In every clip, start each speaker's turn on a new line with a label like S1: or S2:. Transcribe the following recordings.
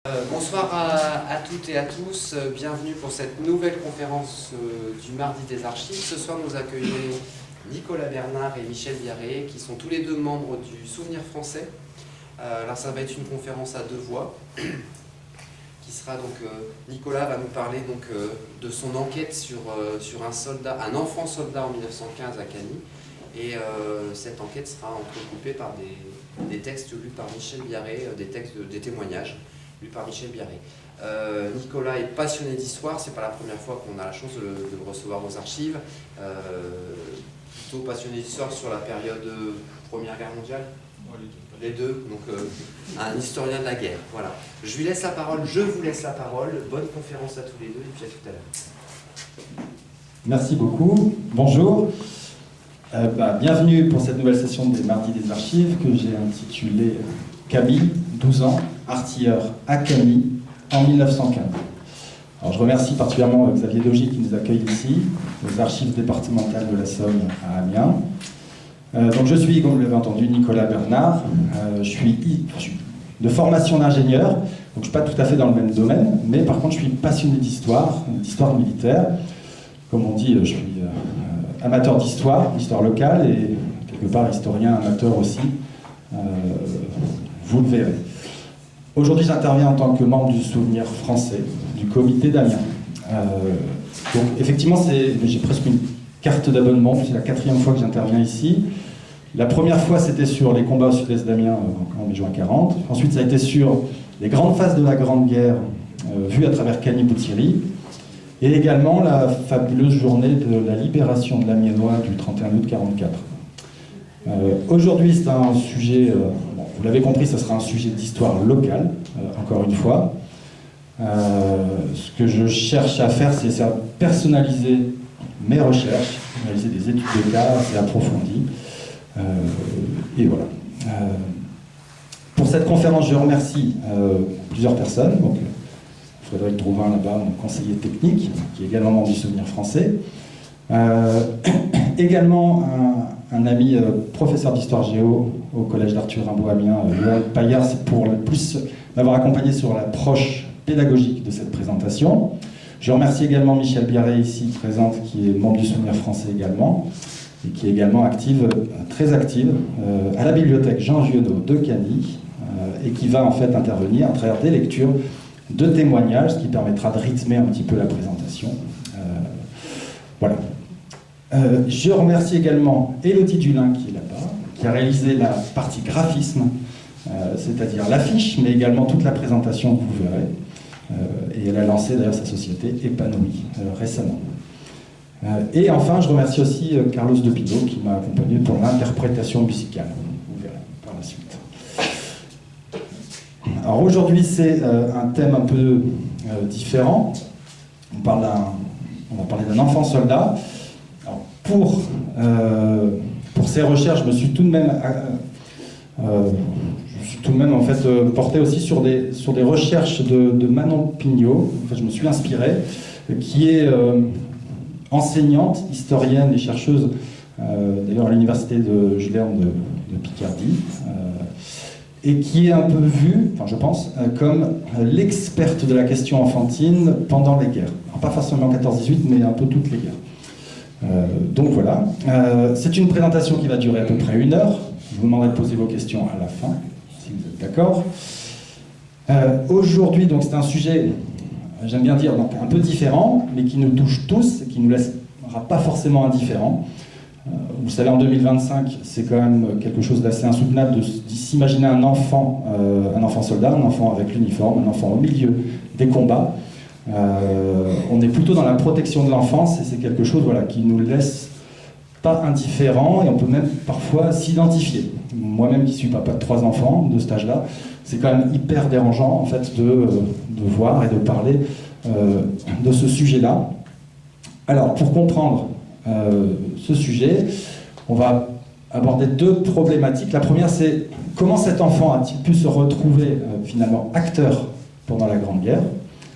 S1: Bonsoir à toutes et à tous, bienvenue pour cette nouvelle conférence du Mardi des Archives. Ce soir nous accueillons Nicolas Bernard et Michel Biarré qui sont tous les deux membres du Souvenir français. Alors ça va être une conférence à deux voix qui sera donc Nicolas va nous parler donc de son enquête sur un enfant soldat en 1915 à Cagny, et cette enquête sera entrecoupée par des textes lus par Michel Biarré, des témoignages lus par Michel Biarré. Nicolas est passionné d'histoire, c'est pas la première fois qu'on a la chance de le recevoir aux archives. Plutôt passionné d'histoire sur la période Première Guerre mondiale. Les deux, donc un historien de la guerre. Voilà. Je vous laisse la parole. Bonne conférence à tous les deux et puis à tout à l'heure.
S2: Merci beaucoup. Bonjour. Bienvenue pour cette nouvelle session des Mardis des Archives que j'ai intitulée Camille, 12 ans, artilleur à Cagny en 1915. Alors, je remercie particulièrement Xavier Dogy qui nous accueille ici, aux archives départementales de la Somme à Amiens. Donc je suis, comme vous l'avez entendu, Nicolas Bernard. Je suis de formation d'ingénieur, donc je ne suis pas tout à fait dans le même domaine, mais par contre je suis passionné d'histoire militaire. Comme on dit, je suis amateur d'histoire locale et quelque part historien amateur aussi. Vous le verrez. Aujourd'hui, j'interviens en tant que membre du Souvenir français, du comité d'Amiens. Donc, effectivement, j'ai presque une carte d'abonnement. C'est la 4e fois que j'interviens ici. La première fois, c'était sur les combats au sud-est d'Amiens en mai-juin 40. Ensuite, ça a été sur les grandes phases de la Grande Guerre, vues à travers Cagny-Boutiry. Et également la fabuleuse journée de la libération de l'Amiénois du 31 août 44. Aujourd'hui, c'est un sujet, vous l'avez compris, ce sera un sujet d'histoire locale, encore une fois. Ce que je cherche à faire, c'est à personnaliser mes recherches, réaliser des études de cas assez approfondies. Et voilà. Pour cette conférence, je remercie plusieurs personnes. Donc, Frédéric Drouvin, là-bas, mon conseiller technique, qui est également membre du Souvenir français. Également un ami professeur d'histoire géo au collège d'Arthur Rimbaud Amiens, Joël Paillard, c'est pour le plus m'avoir accompagné sur l'approche pédagogique de cette présentation. Je remercie également Michel Biarré, ici présente, qui est membre du Souvenir français également, et qui est également très active, à la bibliothèque Jean Giono de Cagny, et qui va en fait intervenir à travers des lectures de témoignages, ce qui permettra de rythmer un petit peu la présentation. Voilà. Je remercie également Élodie Dulin, qui est là-bas, qui a réalisé la partie graphisme, c'est-à-dire l'affiche, mais également toute la présentation que vous verrez. Et elle a lancé d'ailleurs sa société Épanouie récemment. Et enfin, je remercie aussi Carlos de Pido, qui m'a accompagné pour l'interprétation musicale. Vous verrez par la suite. Alors aujourd'hui, c'est un thème un peu différent. On va parler d'un enfant soldat. Alors, pour ces recherches, je me suis tout de même, en fait, porté aussi sur des recherches de Manon Pignot. En fait, je me suis inspiré, qui est enseignante, historienne et chercheuse, d'ailleurs à l'université de Jules Verne de Picardie. Et qui est un peu vue, enfin je pense, comme l'experte de la question enfantine pendant les guerres. Alors, pas forcément 14-18, mais un peu toutes les guerres. Donc voilà. C'est une présentation qui va durer à peu près 1 heure. Je vous demanderai de poser vos questions à la fin, si vous êtes d'accord. Aujourd'hui, donc c'est un sujet, j'aime bien dire, donc un peu différent, mais qui nous touche tous, et qui ne nous laissera pas forcément indifférents. Vous savez, en 2025, c'est quand même quelque chose d'assez insoutenable de s'imaginer un enfant soldat, un enfant avec l'uniforme, un enfant au milieu des combats. On est plutôt dans la protection de l'enfance et c'est quelque chose qui ne nous laisse pas indifférents et on peut même parfois s'identifier. Moi-même qui suis papa de 3 enfants de cet âge-là, c'est quand même hyper dérangeant en fait de voir et de parler de ce sujet-là. Alors, pour comprendre ce sujet, on va aborder 2 problématiques. La première, c'est comment cet enfant a-t-il pu se retrouver finalement acteur pendant la Grande Guerre.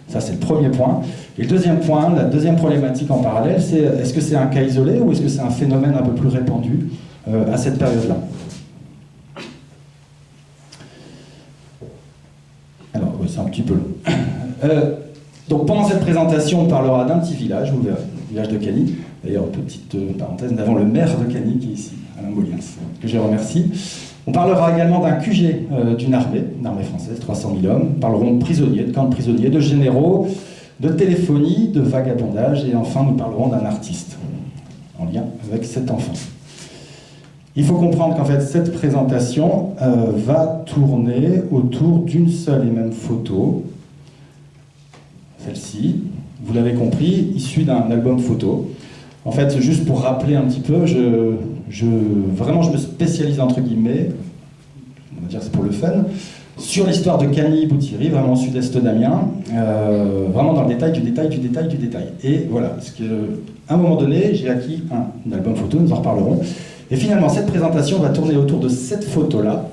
S2: Ça, c'est le premier point. Et le deuxième point, la deuxième problématique en parallèle, c'est est-ce que c'est un cas isolé ou est-ce que c'est un phénomène un peu plus répandu à cette période-là. Alors, c'est un petit peu long. Donc pendant cette présentation, on parlera d'un petit village, vous verrez, le village de Cagny. D'ailleurs, petite parenthèse, nous avons le maire de Cagny qui est ici, Alain Moliens, que je remercie. On parlera également d'un QG d'une armée française, 300 000 hommes. Nous parlerons de prisonniers, de camps de prisonniers, de généraux, de téléphonie, de vagabondage, et enfin nous parlerons d'un artiste, en lien avec cet enfant. Il faut comprendre qu'en fait cette présentation va tourner autour d'une seule et même photo, celle-ci, vous l'avez compris, issue d'un album photo. En fait, juste pour rappeler un petit peu, je me spécialise entre guillemets, on va dire que c'est pour le fun, sur l'histoire de Cagny-Bouthiry, vraiment au sud-est d'Amiens, vraiment dans le détail du détail du détail du détail. Et voilà, parce qu'à un moment donné, j'ai acquis un album photo, nous en reparlerons. Et finalement, cette présentation va tourner autour de cette photo-là.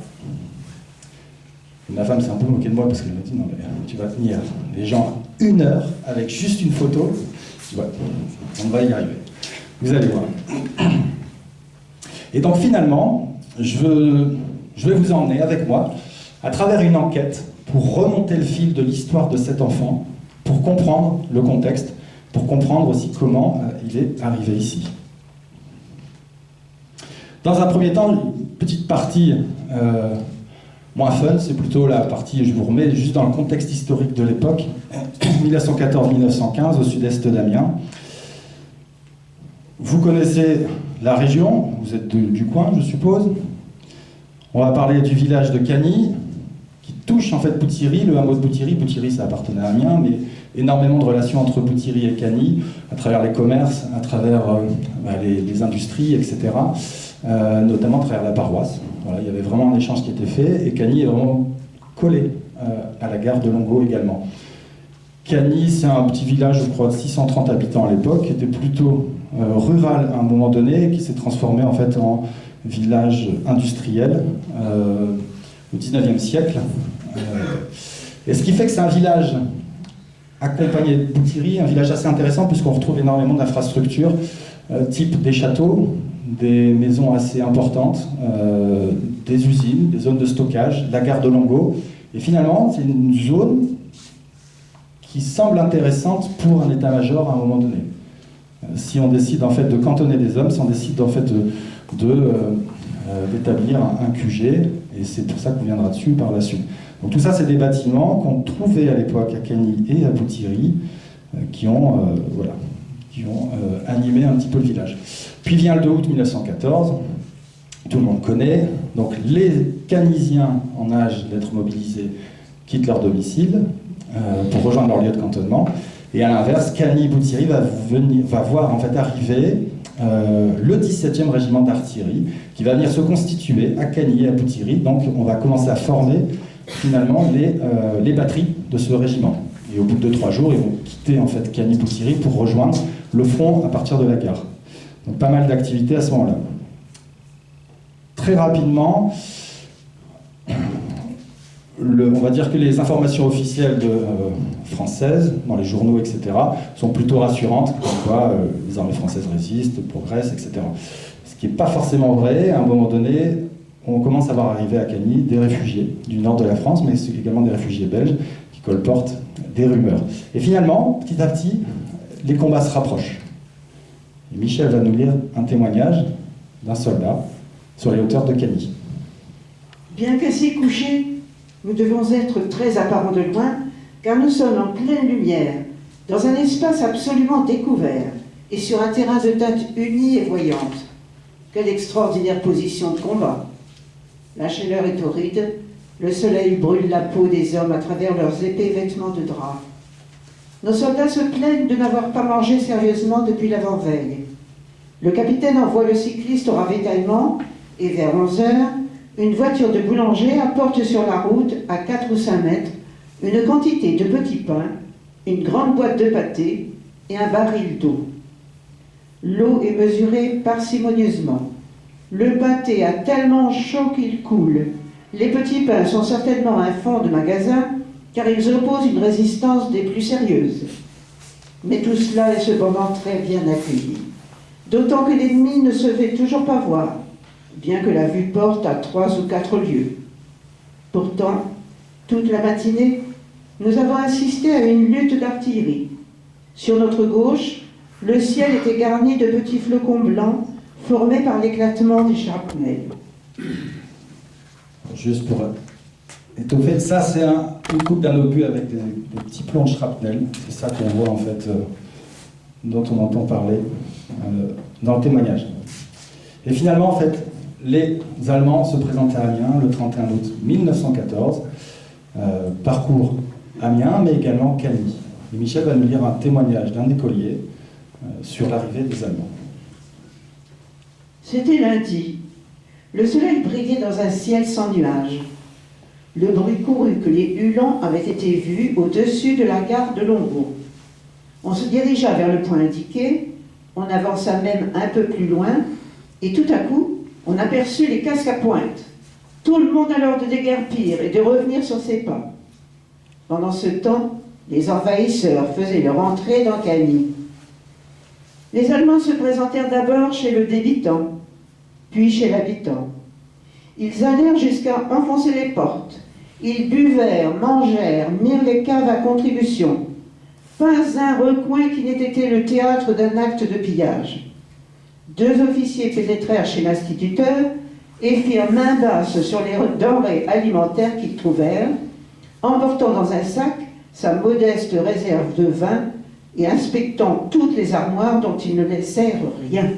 S2: Ma femme s'est un peu moquée de moi parce qu'elle m'a dit non mais tu vas tenir les gens 1 heure avec juste une photo. Ouais, on va y arriver. Vous allez voir. Et donc finalement, je vais vous emmener avec moi à travers une enquête pour remonter le fil de l'histoire de cet enfant, pour comprendre le contexte, pour comprendre aussi comment il est arrivé ici. Dans un premier temps, une petite partie moins fun, c'est plutôt la partie, je vous remets juste dans le contexte historique de l'époque, 1914-1915 au sud-est d'Amiens. Vous connaissez la région, vous êtes du coin, je suppose. On va parler du village de Cagny, qui touche en fait Bouthiry, le hameau de Bouthiry. Bouthiry, ça appartenait à Amiens, mais énormément de relations entre Bouthiry et Cagny, à travers les commerces, à travers les industries, etc., notamment à travers la paroisse. Voilà, il y avait vraiment un échange qui était fait, et Cagny est vraiment collé à la gare de Longo également. Cagny, c'est un petit village, je crois, de 630 habitants à l'époque, qui était plutôt rural à un moment donné, qui s'est transformé en fait en village industriel au XIXe siècle. Et ce qui fait que c'est un village accompagné de Bouthiry, un village assez intéressant puisqu'on retrouve énormément d'infrastructures, type des châteaux, des maisons assez importantes, des usines, des zones de stockage, la gare de Longo. Et finalement, c'est une zone qui semble intéressante pour un état-major à un moment donné. Si on décide en fait de cantonner des hommes, si on décide en fait d'établir un QG, et c'est pour ça qu'on viendra dessus par la suite. Donc tout ça, c'est des bâtiments qu'on trouvait à l'époque à Cagny et à Bouthiry, qui ont animé un petit peu le village. Puis vient le 2 août 1914, tout le monde connaît, donc les Cagnysiens en âge d'être mobilisés quittent leur domicile pour rejoindre leur lieu de cantonnement, et à l'inverse, Cagny-Bouthiry va voir en fait arriver le 17e régiment d'artillerie qui va venir se constituer à Cagny et à Bouthiry. Donc on va commencer à former finalement les batteries de ce régiment. Et au bout de 2-3 jours, ils vont quitter en fait Cagny-Bouthiry pour rejoindre le front à partir de la gare. Donc pas mal d'activités à ce moment-là. Très rapidement, on va dire que les informations officielles françaises, dans les journaux, etc., sont plutôt rassurantes, comme quoi les armées françaises résistent, progressent, etc. Ce qui n'est pas forcément vrai. À un moment donné, on commence à voir arriver à Cagny des réfugiés du nord de la France, mais également des réfugiés belges qui colportent des rumeurs. Et finalement, petit à petit, les combats se rapprochent. Et Michel va nous lire un témoignage d'un soldat sur les hauteurs de Cagny.
S3: Bien qu'assez couchés, nous devons être très apparents de loin, car nous sommes en pleine lumière, dans un espace absolument découvert, et sur un terrain de teintes unies et voyantes. Quelle extraordinaire position de combat! La chaleur est torride, le soleil brûle la peau des hommes à travers leurs épais vêtements de drap. Nos soldats se plaignent de n'avoir pas mangé sérieusement depuis l'avant-veille. Le capitaine envoie le cycliste au ravitaillement, et vers 11 heures, une voiture de boulanger apporte sur la route, à 4 ou 5 mètres, une quantité de petits pains, une grande boîte de pâté et un baril d'eau. L'eau est mesurée parcimonieusement. Le pâté a tellement chaud qu'il coule. Les petits pains sont certainement un fond de magasin, car ils opposent une résistance des plus sérieuses. Mais tout cela est cependant très bien accueilli. D'autant que l'ennemi ne se fait toujours pas voir, bien que la vue porte à 3 ou 4 lieues. Pourtant, toute la matinée, nous avons assisté à une lutte d'artillerie. Sur notre gauche, le ciel était garni de petits flocons blancs formés par l'éclatement des shrapnels.
S2: Juste pour étoffer, ça c'est une coupe d'un obus avec des petits plombs de shrapnel. C'est ça qu'on voit en fait, dont on entend parler dans le témoignage. Et finalement, en fait, les Allemands se présentaient à Amiens le 31 août 1914, parcours Amiens, mais également Cagny. Et Michel va nous lire un témoignage d'un écolier sur l'arrivée des Allemands.
S3: C'était lundi. Le soleil brillait dans un ciel sans nuages. Le bruit courut que les Uhlans avaient été vus au-dessus de la gare de Longeau. On se dirigea vers le point indiqué, on avança même un peu plus loin, et tout à coup, on aperçut les casques à pointe. Tout le monde alors de déguerpir et de revenir sur ses pas. Pendant ce temps, les envahisseurs faisaient leur entrée dans Cagny. Les Allemands se présentèrent d'abord chez le débitant, puis chez l'habitant. Ils allèrent jusqu'à enfoncer les portes. Ils buvèrent, mangèrent, mirent les caves à contribution. Pas un recoin qui n'ait été le théâtre d'un acte de pillage. 2 officiers pénétrèrent chez l'instituteur et firent main basse sur les denrées alimentaires qu'ils trouvèrent, emportant dans un sac sa modeste réserve de vin et inspectant toutes les armoires dont ils ne laissèrent rien.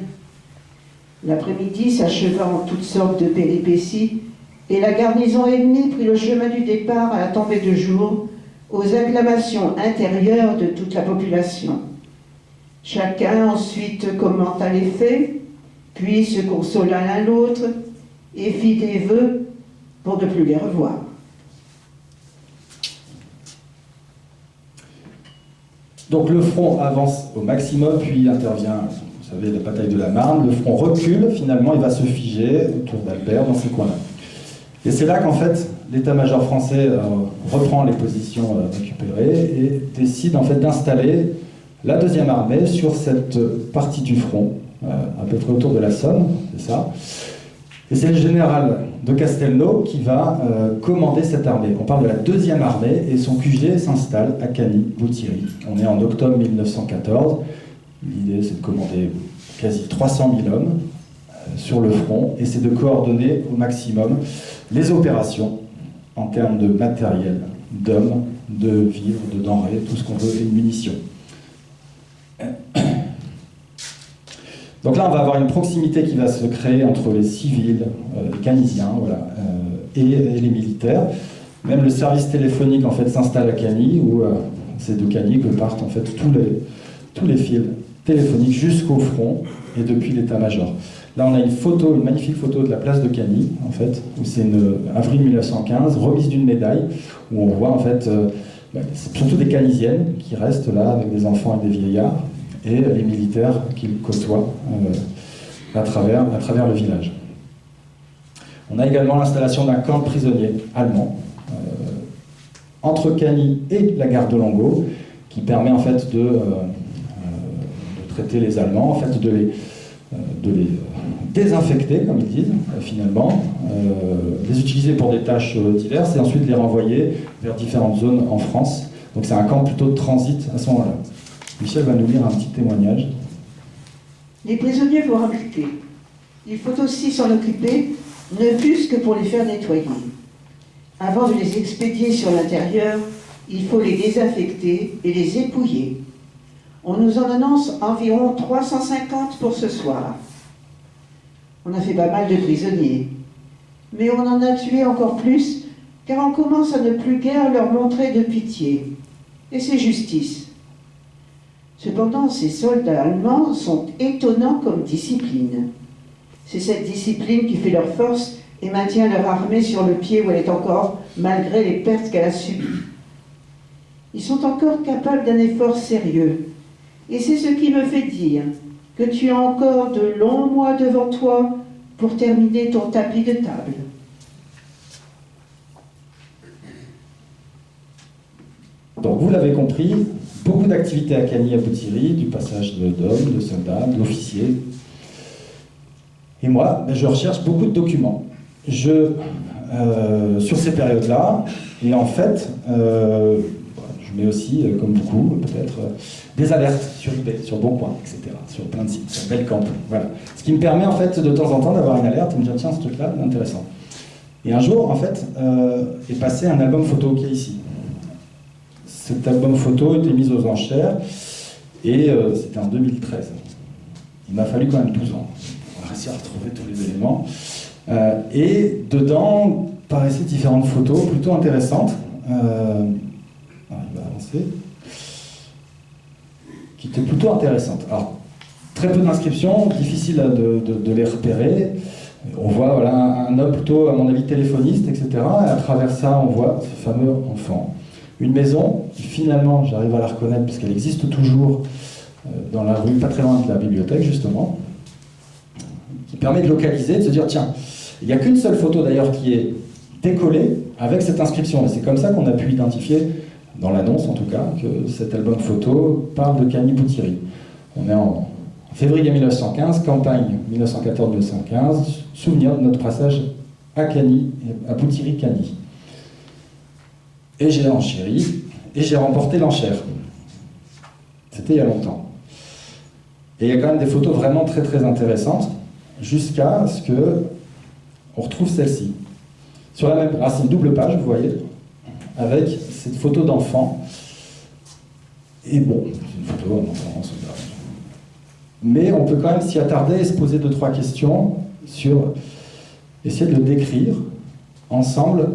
S3: L'après-midi s'acheva en toutes sortes de péripéties, et la garnison ennemie prit le chemin du départ à la tombée de jour, aux acclamations intérieures de toute la population. Chacun ensuite commenta les faits, puis se consola l'un l'autre, et fit des vœux pour ne plus les revoir.
S2: Donc le front avance au maximum, puis intervient, vous savez, la bataille de la Marne. Le front recule, finalement, il va se figer autour d'Albert, dans ces coins-là. Et c'est là qu'en fait, l'état-major français reprend les positions récupérées et décide en fait d'installer la deuxième armée sur cette partie du front, à peu près autour de la Somme, c'est ça. Et c'est le général de Castelnau qui va commander cette armée. On parle de la deuxième armée et son QG s'installe à Cagny-Bouthiry. On est en octobre 1914. L'idée, c'est de commander quasi 300 000 hommes sur le front et c'est de coordonner au maximum les opérations en termes de matériel, d'hommes, de vivres, de denrées, tout ce qu'on veut, et de munitions. Donc là, on va avoir une proximité qui va se créer entre les civils, les Canisiens, voilà, et les militaires. Même le service téléphonique en fait s'installe à Cagny, où c'est de Cagny que partent en fait tous les fils téléphoniques jusqu'au front et depuis l'état-major. Là, on a une magnifique photo de la place de Cagny, en fait, où c'est avril 1915, remise d'une médaille, où on voit en fait surtout des Canisiennes qui restent là avec des enfants et des vieillards, et les militaires qu'ils côtoient à travers le village. On a également l'installation d'un camp de prisonniers allemands entre Cagny et la gare de Longeau, qui permet en fait de traiter les Allemands, en fait de les désinfecter, comme ils disent, finalement, les utiliser pour des tâches diverses et ensuite les renvoyer vers différentes zones en France. Donc c'est un camp plutôt de transit à ce moment-là. Michel va nous lire un petit témoignage.
S3: Les prisonniers vont rampliquer. Il faut aussi s'en occuper, ne fût-ce que pour les faire nettoyer. Avant de les expédier sur l'intérieur, il faut les désinfecter et les épouiller. On nous en annonce environ 350 pour ce soir. On a fait pas mal de prisonniers, mais on en a tué encore plus, car on commence à ne plus guère leur montrer de pitié. Et c'est justice. Cependant, ces soldats allemands sont étonnants comme discipline. C'est cette discipline qui fait leur force et maintient leur armée sur le pied où elle est encore, malgré les pertes qu'elle a subies. Ils sont encore capables d'un effort sérieux. Et c'est ce qui me fait dire que tu as encore de longs mois devant toi pour terminer ton tapis de table.
S2: Donc vous l'avez compris, beaucoup d'activités à Cagny, à Bouthiry, du passage d'hommes, de soldats, d'officiers. Et moi, je recherche beaucoup de documents sur ces périodes-là. Et en fait, mais aussi, comme beaucoup, peut-être, des alertes sur eBay, sur Boncoin, etc., sur plein de sites, sur Bellecamp, voilà. Ce qui me permet, en fait, de temps en temps, d'avoir une alerte et de me dire, tiens, ce truc-là, intéressant. Et un jour, en fait, est passé un album photo qui est ici. Cet album photo était mis aux enchères, et c'était en 2013. Il m'a fallu quand même 12 ans pour réussir à retrouver tous les éléments. Et dedans paraissaient différentes photos plutôt intéressantes. Il va avancer. Qui étaient plutôt intéressantes. Alors, très peu d'inscriptions, difficile de les repérer. On voit voilà, un homme plutôt, à mon avis, téléphoniste, etc. Et à travers ça, on voit ce fameux enfant. Une maison qui, finalement, j'arrive à la reconnaître puisqu'elle existe toujours dans la rue, pas très loin de la bibliothèque, justement, qui permet de localiser, de se dire, tiens, il n'y a qu'une seule photo, d'ailleurs, qui est décollée avec cette inscription. Et c'est comme ça qu'on a pu identifier, dans l'annonce en tout cas, que cet album photo parle de Cagny Poutiri. On est en février 1915, campagne 1914-1915, souvenir de notre passage à Cagny, à Poutiri-Cagny. Et j'ai enchéri, et j'ai remporté l'enchère. C'était il y a longtemps. Et il y a quand même des photos vraiment très très intéressantes, jusqu'à ce que on retrouve celle-ci. Sur la même, c'est une double page, vous voyez, avec cette photo d'enfant. Et bon, c'est une photo d'enfant, mais on peut quand même s'y attarder et se poser 2-3 questions sur essayer de le décrire ensemble,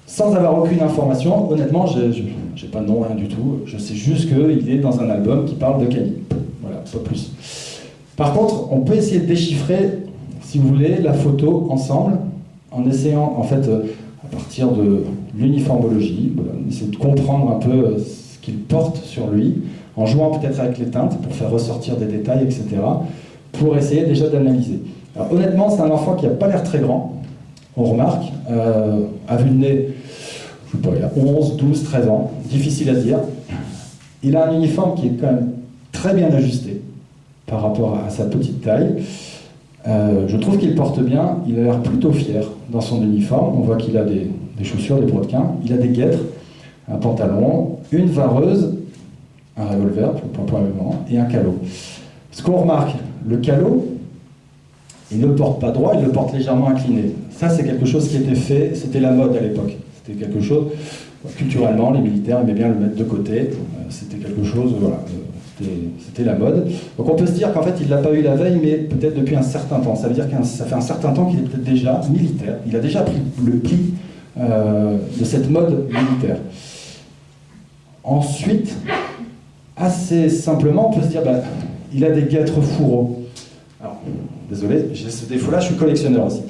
S2: sans avoir aucune information. Honnêtement, j'ai pas de nom, rien du tout. Je sais juste qu'il est dans un album qui parle de Cagny. Voilà, pas plus. Par contre, on peut essayer de déchiffrer, si vous voulez, la photo ensemble, en essayant, en fait, à partir de l'uniformologie, essayer de comprendre un peu ce qu'il porte sur lui, en jouant peut-être avec les teintes pour faire ressortir des détails, etc., pour essayer déjà d'analyser. Alors honnêtement, c'est un enfant qui n'a pas l'air très grand, on remarque, à vue de nez, je sais pas, il a 11, 12, 13 ans, difficile à dire. Il a un uniforme qui est quand même très bien ajusté par rapport à sa petite taille. Je trouve qu'il porte bien, il a l'air plutôt fier dans son uniforme. On voit qu'il a des chaussures, des brodequins, il a des guêtres, un pantalon, une vareuse, un revolver, probablement, et un calot. Ce qu'on remarque, le calot, il ne le porte pas droit, il le porte légèrement incliné. Ça, c'est quelque chose qui était fait, c'était la mode à l'époque. C'était quelque chose, culturellement, les militaires aimaient bien le mettre de côté. C'était quelque chose, voilà, c'était la mode. Donc on peut se dire qu'en fait, il ne l'a pas eu la veille, mais peut-être depuis un certain temps. Ça veut dire que ça fait un certain temps qu'il est peut-être déjà militaire. Il a déjà pris le pli de cette mode militaire. Ensuite, assez simplement, on peut se dire, bah, il a des guêtres fourreaux. Alors, désolé, j'ai ce défaut-là, je suis collectionneur aussi.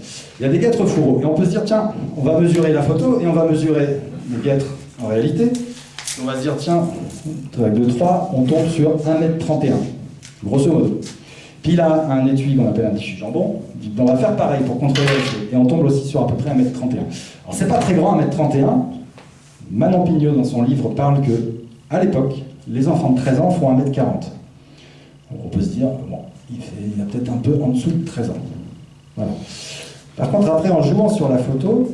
S2: Il y a des guêtres fourreaux. Et on peut se dire, tiens, on va mesurer la photo et on va mesurer les guêtres en réalité. On va se dire, tiens, avec 2-3, on tombe sur 1m31, grosso modo. Puis il a un étui qu'on appelle un tissu jambon. On va faire pareil pour contrôler et on tombe aussi sur à peu près 1m31. Alors, c'est pas très grand, 1m31. Manon Pignot, dans son livre, parle que, à l'époque, les enfants de 13 ans font 1m40. Donc on peut se dire, bon, il a peut-être un peu en dessous de 13 ans. Voilà. Par contre, après, en jouant sur la photo,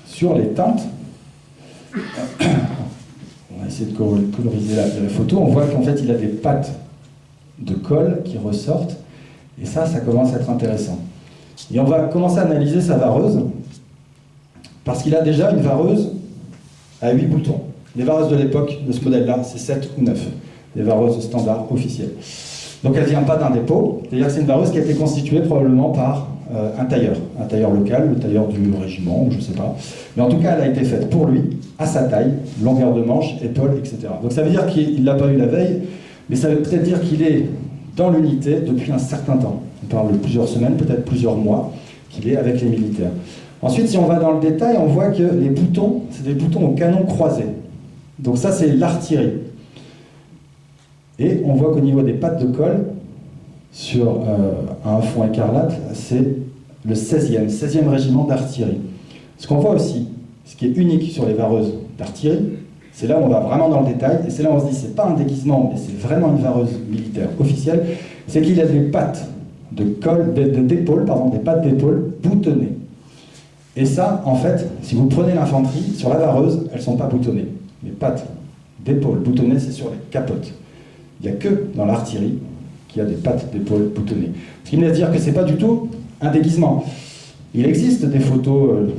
S2: sur les teintes, on va essayer de coloriser la photo, on voit qu'en fait, il a des pattes de colle qui ressortent, et ça commence à être intéressant. Et on va commencer à analyser sa vareuse, parce qu'il a déjà une vareuse à 8 boutons. Les vareuses de l'époque de ce modèle-là, c'est 7 ou 9, les vareuses standards officielles. Donc elle ne vient pas d'un dépôt, c'est-à-dire que c'est une vareuse qui a été constituée probablement par un tailleur local, le tailleur du régiment, ou je ne sais pas. Mais en tout cas, elle a été faite pour lui, à sa taille, longueur de manche, épaules, etc. Donc ça veut dire qu'il ne l'a pas eu la veille, mais ça veut peut-être dire qu'il est dans l'unité depuis un certain temps. On parle de plusieurs semaines, peut-être plusieurs mois, qu'il est avec les militaires. Ensuite, si on va dans le détail, on voit que les boutons, c'est des boutons au canon croisé. Donc ça, c'est l'artillerie. Et on voit qu'au niveau des pattes de colle, sur un fond écarlate, c'est le 16e régiment d'artillerie. Ce qu'on voit aussi, ce qui est unique sur les vareuses d'artillerie, c'est là où on va vraiment dans le détail, et c'est là où on se dit, c'est pas un déguisement, mais c'est vraiment une vareuse militaire officielle, c'est qu'il a des pattes de colle, d'épaule, pardon, des pattes d'épaule boutonnées. Et ça, en fait, si vous prenez l'infanterie, sur la vareuse, elles ne sont pas boutonnées. les pattes d'épaule boutonnées, c'est sur les capotes. Il n'y a que dans l'artillerie qu'il y a des pattes d'épaule boutonnées. Ce qui me laisse dire que ce n'est pas du tout un déguisement. Il existe des photos,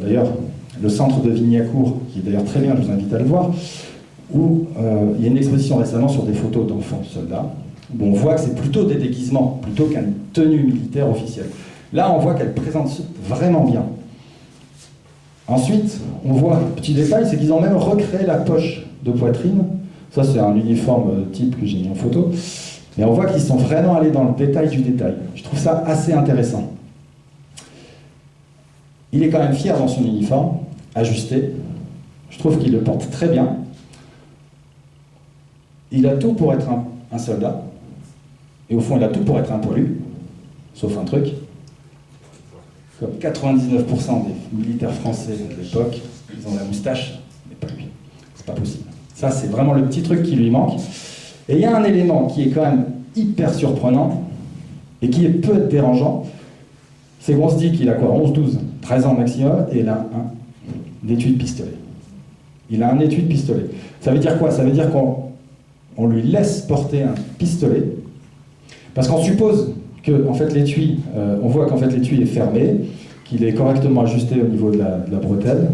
S2: d'ailleurs, le centre de Vignacourt, qui est d'ailleurs très bien, je vous invite à le voir, où il y a une exposition récemment sur des photos d'enfants soldats, où on voit que c'est plutôt des déguisements, plutôt qu'une tenue militaire officielle. Là, on voit qu'elle présente vraiment bien. Ensuite, on voit, petit détail, c'est qu'ils ont même recréé la poche de poitrine. Ça, c'est un uniforme type que j'ai mis en photo. Mais on voit qu'ils sont vraiment allés dans le détail du détail. Je trouve ça assez intéressant. Il est quand même fier dans son uniforme, ajusté. Je trouve qu'il le porte très bien. Il a tout pour être un soldat. Et au fond, il a tout pour être un poilu. Sauf un truc. Comme 99% des militaires français de l'époque, ils ont la moustache, mais pas lui. C'est pas possible. Ça, c'est vraiment le petit truc qui lui manque. Et il y a un élément qui est quand même hyper surprenant et qui peut être dérangeant. C'est qu'on se dit qu'il a quoi, 11, 12, 13 ans maximum, et il a un étui de pistolet. Il a un étui de pistolet. Ça veut dire quoi? Ça veut dire qu'on lui laisse porter un pistolet, parce qu'on suppose que en fait, l'étui, on voit qu'en fait l'étui est fermé, qu'il est correctement ajusté au niveau de la bretelle.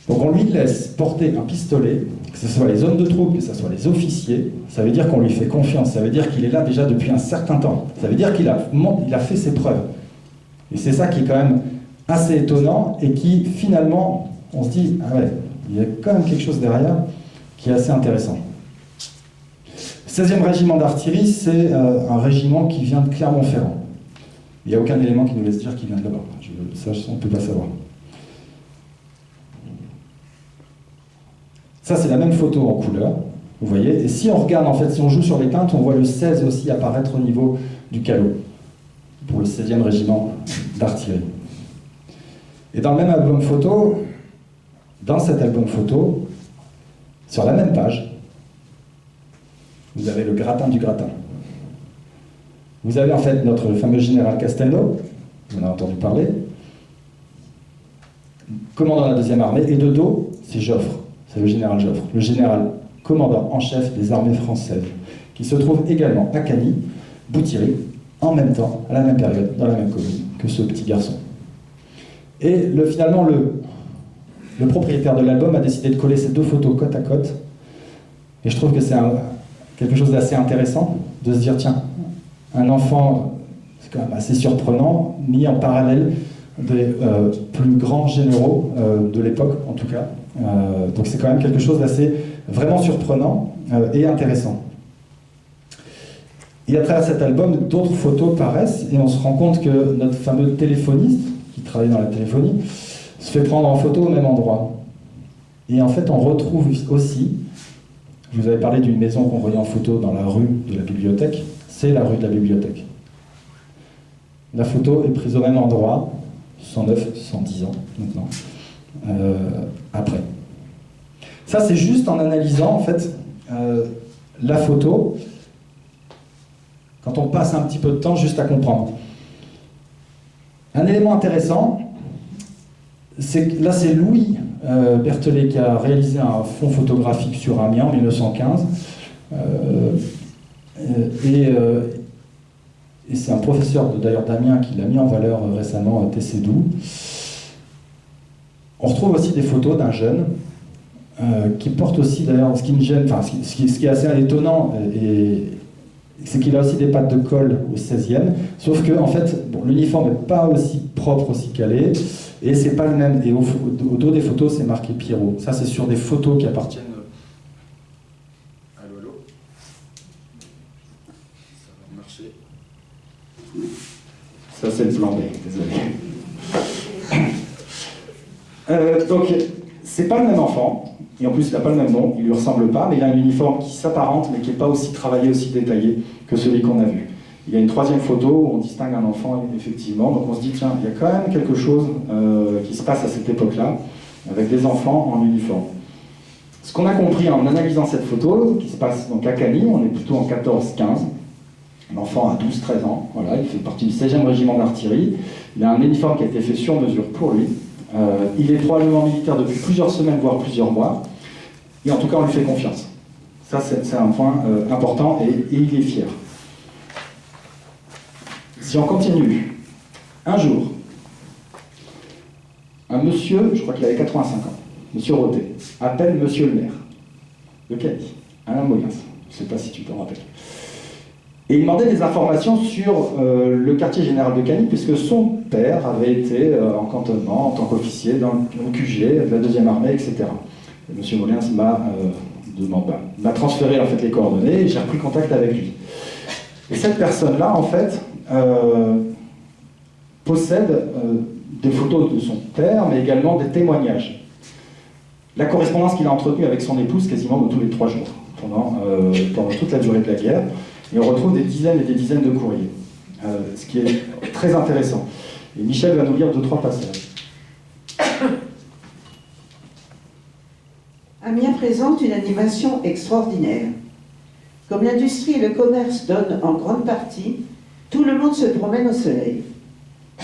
S2: Donc on lui laisse porter un pistolet, que ce soit les hommes de troupe, que ce soit les officiers. Ça veut dire qu'on lui fait confiance, ça veut dire qu'il est là déjà depuis un certain temps. Ça veut dire qu'il a fait ses preuves. Et c'est ça qui est quand même assez étonnant et qui finalement, on se dit, ah ouais, il y a quand même quelque chose derrière qui est assez intéressant. Le 16e régiment d'artillerie, c'est un régiment qui vient de Clermont-Ferrand. Il n'y a aucun élément qui nous laisse dire qu'il vient de là-bas. Ça, on ne peut pas savoir. Ça, c'est la même photo en couleur, vous voyez. Et si on regarde, en fait, si on joue sur les teintes, on voit le 16 aussi apparaître au niveau du calot, pour le 16e régiment d'artillerie. Et dans le même album photo, dans cet album photo, sur la même page, vous avez le gratin du gratin. Vous avez en fait notre fameux général Castelnau, vous en avez entendu parler, commandant de la 2e armée, et de dos, c'est Joffre, c'est le général Joffre, le général commandant en chef des armées françaises, qui se trouve également à Cagny, Bouthiry, en même temps, à la même période, dans la même commune que ce petit garçon. Et finalement, le propriétaire de l'album a décidé de coller ces deux photos côte à côte, et je trouve que c'est quelque chose d'assez intéressant, de se dire, tiens, un enfant, c'est quand même assez surprenant, mis en parallèle des plus grands généraux de l'époque, en tout cas. Donc c'est quand même quelque chose d'assez vraiment surprenant et intéressant. Et à travers cet album, d'autres photos paraissent, et on se rend compte que notre fameux téléphoniste, qui travaille dans la téléphonie, se fait prendre en photo au même endroit. Et en fait, on retrouve aussi, je vous avais parlé d'une maison qu'on voyait en photo dans la rue de la bibliothèque, c'est la rue de la bibliothèque. La photo est prise au même endroit, 109, 110 ans maintenant, après. Ça, c'est juste en analysant, en fait, la photo, quand on passe un petit peu de temps juste à comprendre. Un élément intéressant, c'est que là, c'est Louis Berthelet qui a réalisé un fond photographique sur Amiens en 1915. Et c'est un professeur d'ailleurs d'Amiens qui l'a mis en valeur récemment, Tessédou. On retrouve aussi des photos d'un jeune qui porte aussi, d'ailleurs, ce qui me gêne, enfin, ce qui est assez étonnant, c'est qu'il a aussi des pattes de colle au 16e, sauf que en fait, bon, l'uniforme n'est pas aussi propre, aussi calé, et c'est pas le même. Et au dos des photos, c'est marqué Pierrot. Ça, c'est sur des photos qui appartiennent à Lolo. Ça va marcher. Ça, c'est le plan B, désolé. Donc, c'est pas le même enfant. Et en plus, il n'a pas le même nom, il ne lui ressemble pas, mais il a un uniforme qui s'apparente, mais qui n'est pas aussi travaillé, aussi détaillé que celui qu'on a vu. Il y a une troisième photo où on distingue un enfant, effectivement, donc on se dit, tiens, il y a quand même quelque chose qui se passe à cette époque-là, avec des enfants en uniforme. Ce qu'on a compris en analysant cette photo, qui se passe donc à Cagny, on est plutôt en 14-15, l'enfant a 12-13 ans, voilà, il fait partie du 16e régiment d'artillerie, il a un uniforme qui a été fait sur mesure pour lui, Il est probablement militaire depuis plusieurs semaines, voire plusieurs mois. Et en tout cas, on lui fait confiance. Ça, c'est un point important et il est fier. Si on continue, un jour, un monsieur, je crois qu'il avait 85 ans, monsieur Roté, appelle monsieur le maire de Cany, Alain Moyens, je ne sais pas si tu te rappelles. Et il demandait des informations sur le quartier général de Cany, puisque son père avait été en cantonnement en tant qu'officier dans le QG de la 2e armée, etc. Et monsieur Moyens m'a transféré en fait, les coordonnées et j'ai repris contact avec lui. Et cette personne-là, en fait, possède des photos de son père, mais également des témoignages. La correspondance qu'il a entretenue avec son épouse quasiment tous les 3 jours, pendant toute la durée de la guerre. Et on retrouve des dizaines et des dizaines de courriers, ce qui est très intéressant. Et Michel va nous lire 2-3 passages.
S3: Amiens présente une animation extraordinaire. Comme l'industrie et le commerce donnent en grande partie, tout le monde se promène au soleil.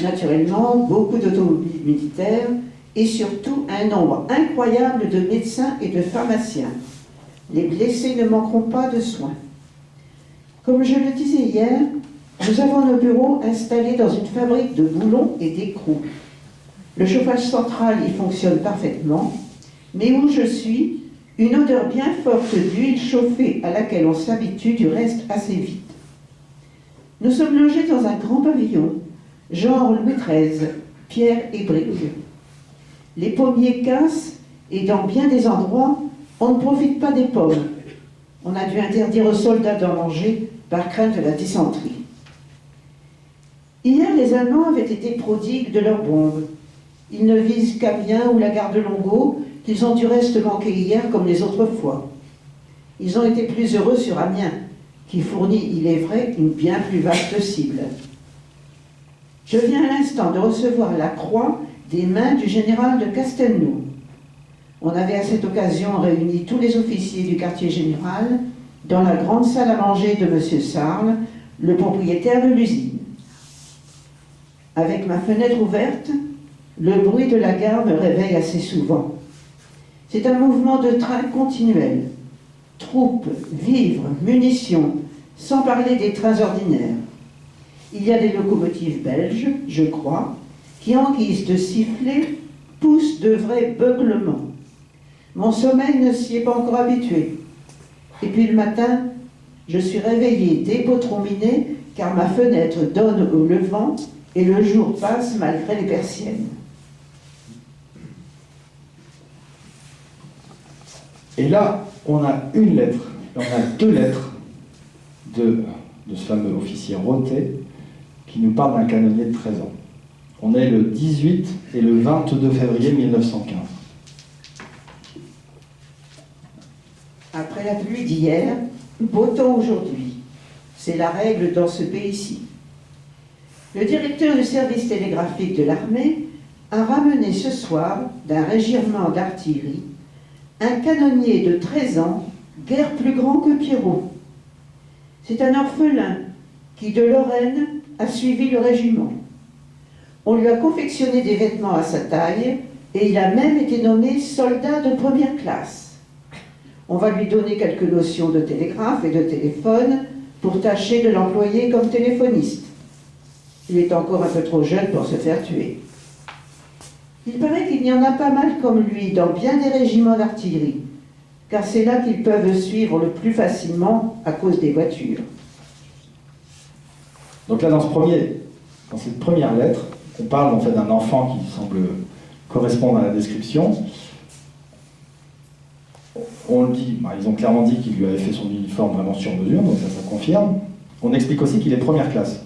S3: Naturellement, beaucoup d'automobiles militaires et surtout un nombre incroyable de médecins et de pharmaciens. Les blessés ne manqueront pas de soins. Comme je le disais hier, nous avons nos bureaux installés dans une fabrique de boulons et d'écrous. Le chauffage central y fonctionne parfaitement, mais où je suis, une odeur bien forte d'huile chauffée à laquelle on s'habitue du reste assez vite. Nous sommes logés dans un grand pavillon, genre Louis XIII, pierre et briques. Les pommiers cassent et dans bien des endroits, on ne profite pas des pommes. On a dû interdire aux soldats d'en manger par crainte de la dysenterie. Hier, les Allemands avaient été prodigues de leurs bombes. Ils ne visent qu'Amiens ou la gare de Longueau, qu'ils ont du reste manqué hier comme les autres fois. Ils ont été plus heureux sur Amiens, qui fournit, il est vrai, une bien plus vaste cible. Je viens à l'instant de recevoir la croix des mains du général de Castelnau. On avait à cette occasion réuni tous les officiers du quartier général dans la grande salle à manger de M. Sarle, le propriétaire de l'usine. Avec ma fenêtre ouverte, le bruit de la gare me réveille assez souvent. C'est un mouvement de train continuel. Troupes, vivres, munitions, sans parler des trains ordinaires. Il y a des locomotives belges, je crois, qui en guise de sifflet poussent de vrais beuglements. Mon sommeil ne s'y est pas encore habitué. Et puis le matin, je suis réveillée dépotrominée car ma fenêtre donne au levant et le jour passe malgré les persiennes.
S2: Et là, on a une lettre, on a 2 lettres de ce fameux officier Roté qui nous parle d'un canonnier de 13 ans. On est le 18 et le 22 février 1915.
S3: Après la pluie d'hier, beau temps aujourd'hui. C'est la règle dans ce pays-ci. Le directeur du service télégraphique de l'armée a ramené ce soir d'un régiment d'artillerie un canonnier de 13 ans, guère plus grand que Pierrot. C'est un orphelin qui, de Lorraine, a suivi le régiment. On lui a confectionné des vêtements à sa taille et il a même été nommé soldat de première classe. On va lui donner quelques notions de télégraphe et de téléphone pour tâcher de l'employer comme téléphoniste. Il est encore un peu trop jeune pour se faire tuer. Il paraît qu'il y en a pas mal comme lui dans bien des régiments d'artillerie, car c'est là qu'ils peuvent suivre le plus facilement à cause des voitures.
S2: Donc là, dans cette première lettre, on parle en fait d'un enfant qui semble correspondre à la description. On le dit, ils ont clairement dit qu'il lui avait fait son uniforme vraiment sur mesure, donc ça confirme. On explique aussi qu'il est première classe.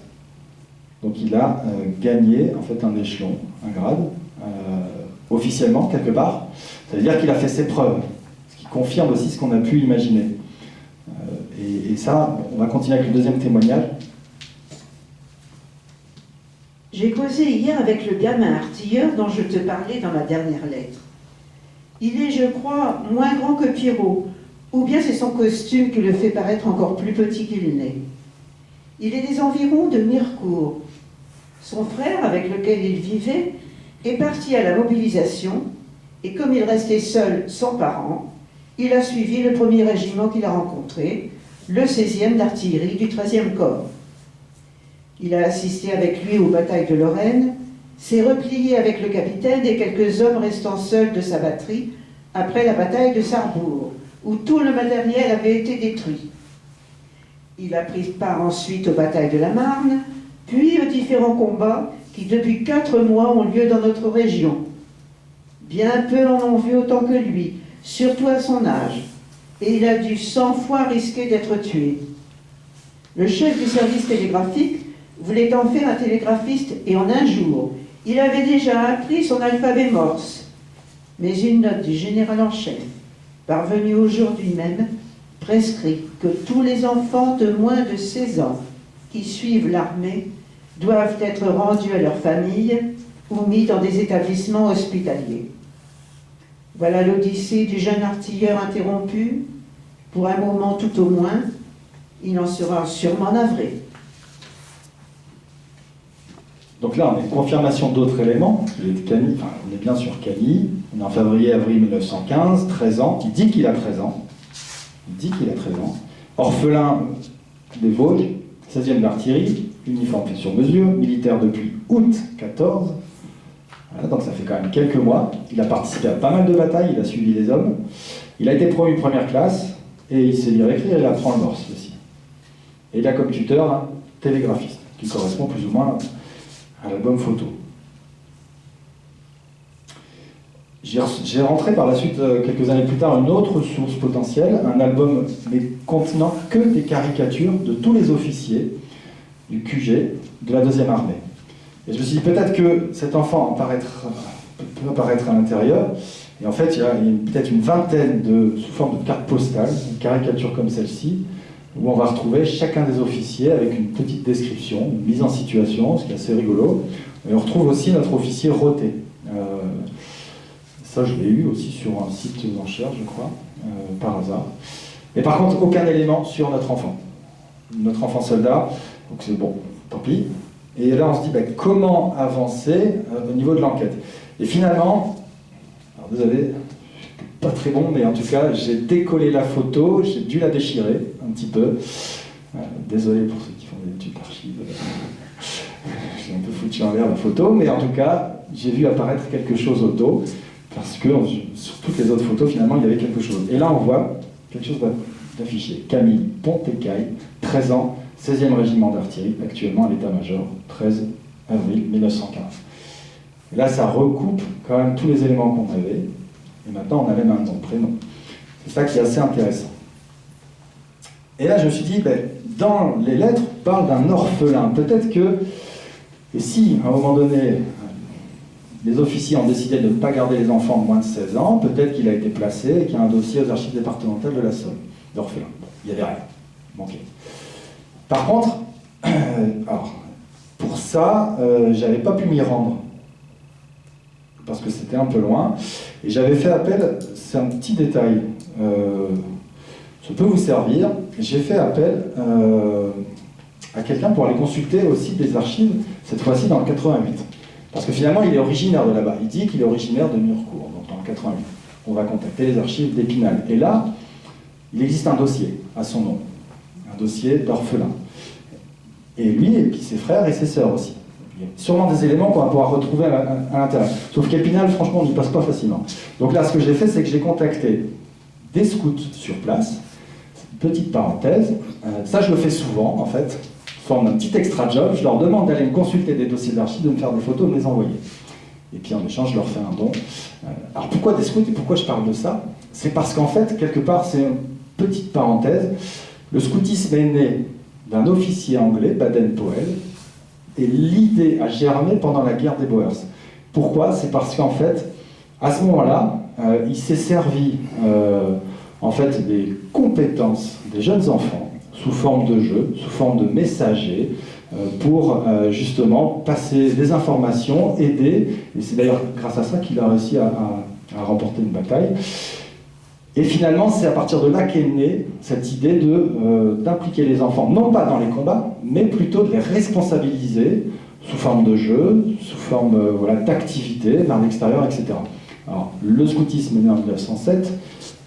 S2: Donc il a gagné en fait un échelon, un grade, officiellement quelque part. Ça veut dire qu'il a fait ses preuves, ce qui confirme aussi ce qu'on a pu imaginer. Et ça, on va continuer avec le deuxième témoignage.
S3: J'ai causé hier avec le gamin artilleur dont je te parlais dans ma dernière lettre. Il est, je crois, moins grand que Pierrot, ou bien c'est son costume qui le fait paraître encore plus petit qu'il n'est. Il est des environs de Mirecourt. Son frère, avec lequel il vivait, est parti à la mobilisation et comme il restait seul, sans parents, il a suivi le premier régiment qu'il a rencontré, le 16e d'artillerie du 13e corps. Il a assisté avec lui aux batailles de Lorraine, s'est replié avec le capitaine et quelques hommes restant seuls de sa batterie après la bataille de Sarrebourg, où tout le matériel avait été détruit. Il a pris part ensuite aux batailles de la Marne, puis aux différents combats qui depuis 4 mois ont lieu dans notre région. Bien peu en ont vu autant que lui, surtout à son âge, et il a dû 100 fois risquer d'être tué. Le chef du service télégraphique voulait en faire un télégraphiste et en un jour, il avait déjà appris son alphabet morse. Mais une note du général en chef, parvenue aujourd'hui même, prescrit que tous les enfants de moins de 16 ans qui suivent l'armée doivent être rendus à leur famille ou mis dans des établissements hospitaliers. Voilà l'odyssée du jeune artilleur interrompu. Pour un moment tout au moins, il en sera sûrement navré.
S2: Donc là, on a une confirmation d'autres éléments. On est bien sur Camille. On est en février-avril 1915, 13 ans. Il dit qu'il a 13 ans. Orphelin des Vosges, 16e d'artillerie, uniforme fait sur mesure, militaire depuis août 14. Voilà, donc ça fait quand même quelques mois. Il a participé à pas mal de batailles, il a suivi les hommes. Il a été promu première classe et il sait lire et écrire, il apprend le morse aussi. Et il a comme tuteur un télégraphiste qui correspond plus ou moins à l'album photo. J'ai rentré par la suite, quelques années plus tard, une autre source potentielle, un album mais contenant que des caricatures de tous les officiers du QG de la 2e armée. Et je me suis dit, peut-être que cet enfant peut apparaître à l'intérieur, et en fait, il y a peut-être une vingtaine sous forme de cartes postales, une caricature comme celle-ci, où on va retrouver chacun des officiers avec une petite description, une mise en situation, ce qui est assez rigolo. Et on retrouve aussi notre officier Roté. Ça, je l'ai eu aussi sur un site d'enchères, je crois, par hasard. Et par contre, aucun élément sur notre enfant soldat. Donc c'est bon, tant pis. Et là, on se dit, comment avancer au niveau de l'enquête? Et finalement, alors désolé, pas très bon, mais en tout cas, j'ai décollé la photo, j'ai dû la déchirer un petit peu. Désolé pour ceux qui font des études d'archives. J'ai un peu foutu en l'air la photo, mais en tout cas, j'ai vu apparaître quelque chose au dos, parce que sur toutes les autres photos, finalement, il y avait quelque chose. Et là, on voit quelque chose d'affiché. Camille Pontécaille, 13 ans, 16e régiment d'artillerie, actuellement à l'état-major, 13 avril 1915. Et là, ça recoupe quand même tous les éléments qu'on avait, et maintenant on a même un nom, prénom. C'est ça qui est assez intéressant. Et là, je me suis dit, dans les lettres, on parle d'un orphelin. Peut-être que, et si, à un moment donné, les officiers ont décidé de ne pas garder les enfants de moins de 16 ans, peut-être qu'il a été placé et qu'il y a un dossier aux archives départementales de la Somme, d'orphelin. Bon, il n'y avait rien. Manqué. Par contre, pour ça, j'avais pas pu m'y rendre, parce que c'était un peu loin, et j'avais fait appel, c'est un petit détail, ça peut vous servir, j'ai fait appel à quelqu'un pour aller consulter aussi des archives, cette fois-ci dans le 88. Parce que finalement, il est originaire de là-bas. Il dit qu'il est originaire de Mirecourt, donc dans le 88. On va contacter les archives d'Épinal. Et là, il existe un dossier à son nom, un dossier d'orphelin. Et lui, et puis ses frères et ses sœurs aussi. Il y a sûrement des éléments qu'on va pouvoir retrouver à l'intérieur. Sauf qu'Épinal, franchement, on n'y passe pas facilement. Donc là, ce que j'ai fait, c'est que j'ai contacté des scouts sur place. Petite parenthèse, ça je le fais souvent, en fait. Forme un petit extra job, je leur demande d'aller me consulter des dossiers d'archives, de me faire des photos, de me les envoyer. Et puis en échange, je leur fais un don. Alors pourquoi des scouts et pourquoi je parle de ça? C'est parce qu'en fait, quelque part, c'est une petite parenthèse. Le scoutisme est né d'un officier anglais, Baden-Powell, et l'idée a germé pendant la guerre des Boers. Pourquoi? C'est parce qu'en fait, à ce moment-là, il s'est servi en fait des compétences des jeunes enfants sous forme de jeu, sous forme de messagers, pour justement passer des informations, aider, et c'est d'ailleurs grâce à ça qu'il a réussi à remporter une bataille. Et finalement, c'est à partir de là qu'est née cette idée d'impliquer les enfants, non pas dans les combats, mais plutôt de les responsabiliser sous forme de jeu, sous forme voilà, d'activité vers l'extérieur, etc. Alors, le scoutisme est né en 1907,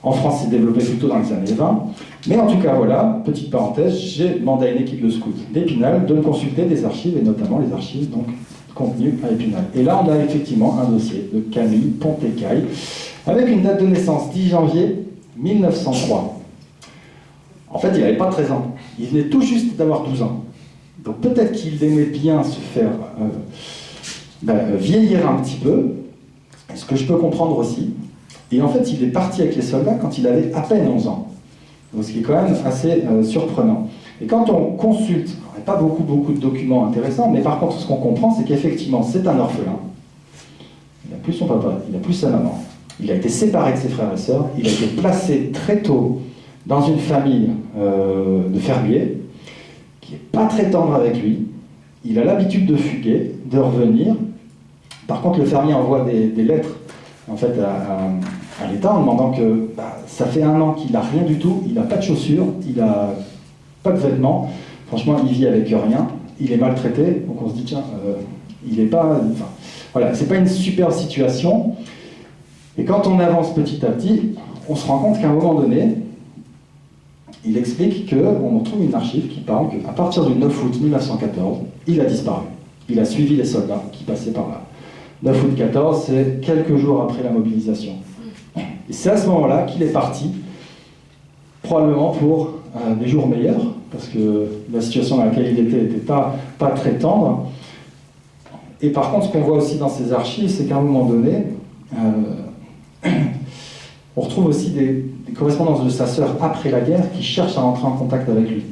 S2: en France c'est développé plutôt dans les années 20, mais en tout cas, voilà, petite parenthèse, j'ai demandé à une équipe de scouts d'Épinal de me consulter des archives, et notamment les archives donc, contenues à Épinal. Et là, on a effectivement un dossier de Camille Pontécaille, avec une date de naissance 10 janvier 1903. En fait, il n'avait pas 13 ans, il venait tout juste d'avoir 12 ans. Donc peut-être qu'il aimait bien se faire vieillir un petit peu, ce que je peux comprendre aussi. Et en fait, il est parti avec les soldats quand il avait à peine 11 ans. Donc, ce qui est quand même assez surprenant. Et quand on consulte, il n'y a pas beaucoup de documents intéressants, mais par contre, ce qu'on comprend, c'est qu'effectivement, c'est un orphelin. Il n'a plus son papa, il n'a plus sa maman. Il a été séparé de ses frères et sœurs, il a été placé très tôt dans une famille de fermiers, qui n'est pas très tendre avec lui. Il a l'habitude de fuguer, de revenir. Par contre, le fermier envoie des lettres en fait, à l'État en demandant que ça fait 1 an qu'il n'a rien du tout, il n'a pas de chaussures, il n'a pas de vêtements. Franchement, il vit avec rien, il est maltraité. Donc on se dit, tiens, il n'est pas... voilà, c'est pas une super situation. Et quand on avance petit à petit, on se rend compte qu'à un moment donné, il explique qu'on trouve une archive qui parle qu'à partir du 9 août 1914, il a disparu. Il a suivi les soldats qui passaient par là. 9 août 14, c'est quelques jours après la mobilisation. Et c'est à ce moment-là qu'il est parti, probablement pour des jours meilleurs, parce que la situation dans laquelle il était n'était pas très tendre. Et par contre, ce qu'on voit aussi dans ces archives, c'est qu'à un moment donné, on retrouve aussi des correspondances de sa sœur après la guerre qui cherchent à entrer en contact avec lui.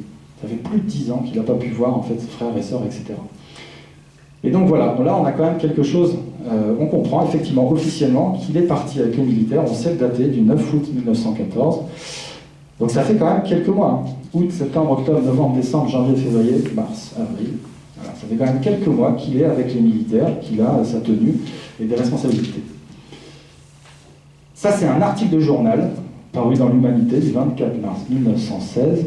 S2: Ça fait plus de 10 ans qu'il n'a pas pu voir en fait, ses frères et sœurs, etc. Et donc voilà, là on a quand même quelque chose, on comprend effectivement officiellement qu'il est parti avec les militaires, on sait le dater du 9 août 1914. Donc ça fait quand même quelques mois, hein. Août, septembre, octobre, novembre, décembre, janvier, février, mars, avril. Voilà, ça fait quand même quelques mois qu'il est avec les militaires, qu'il a sa tenue et des responsabilités. Ça, c'est un article de journal paru dans l'Humanité du 24 mars 1916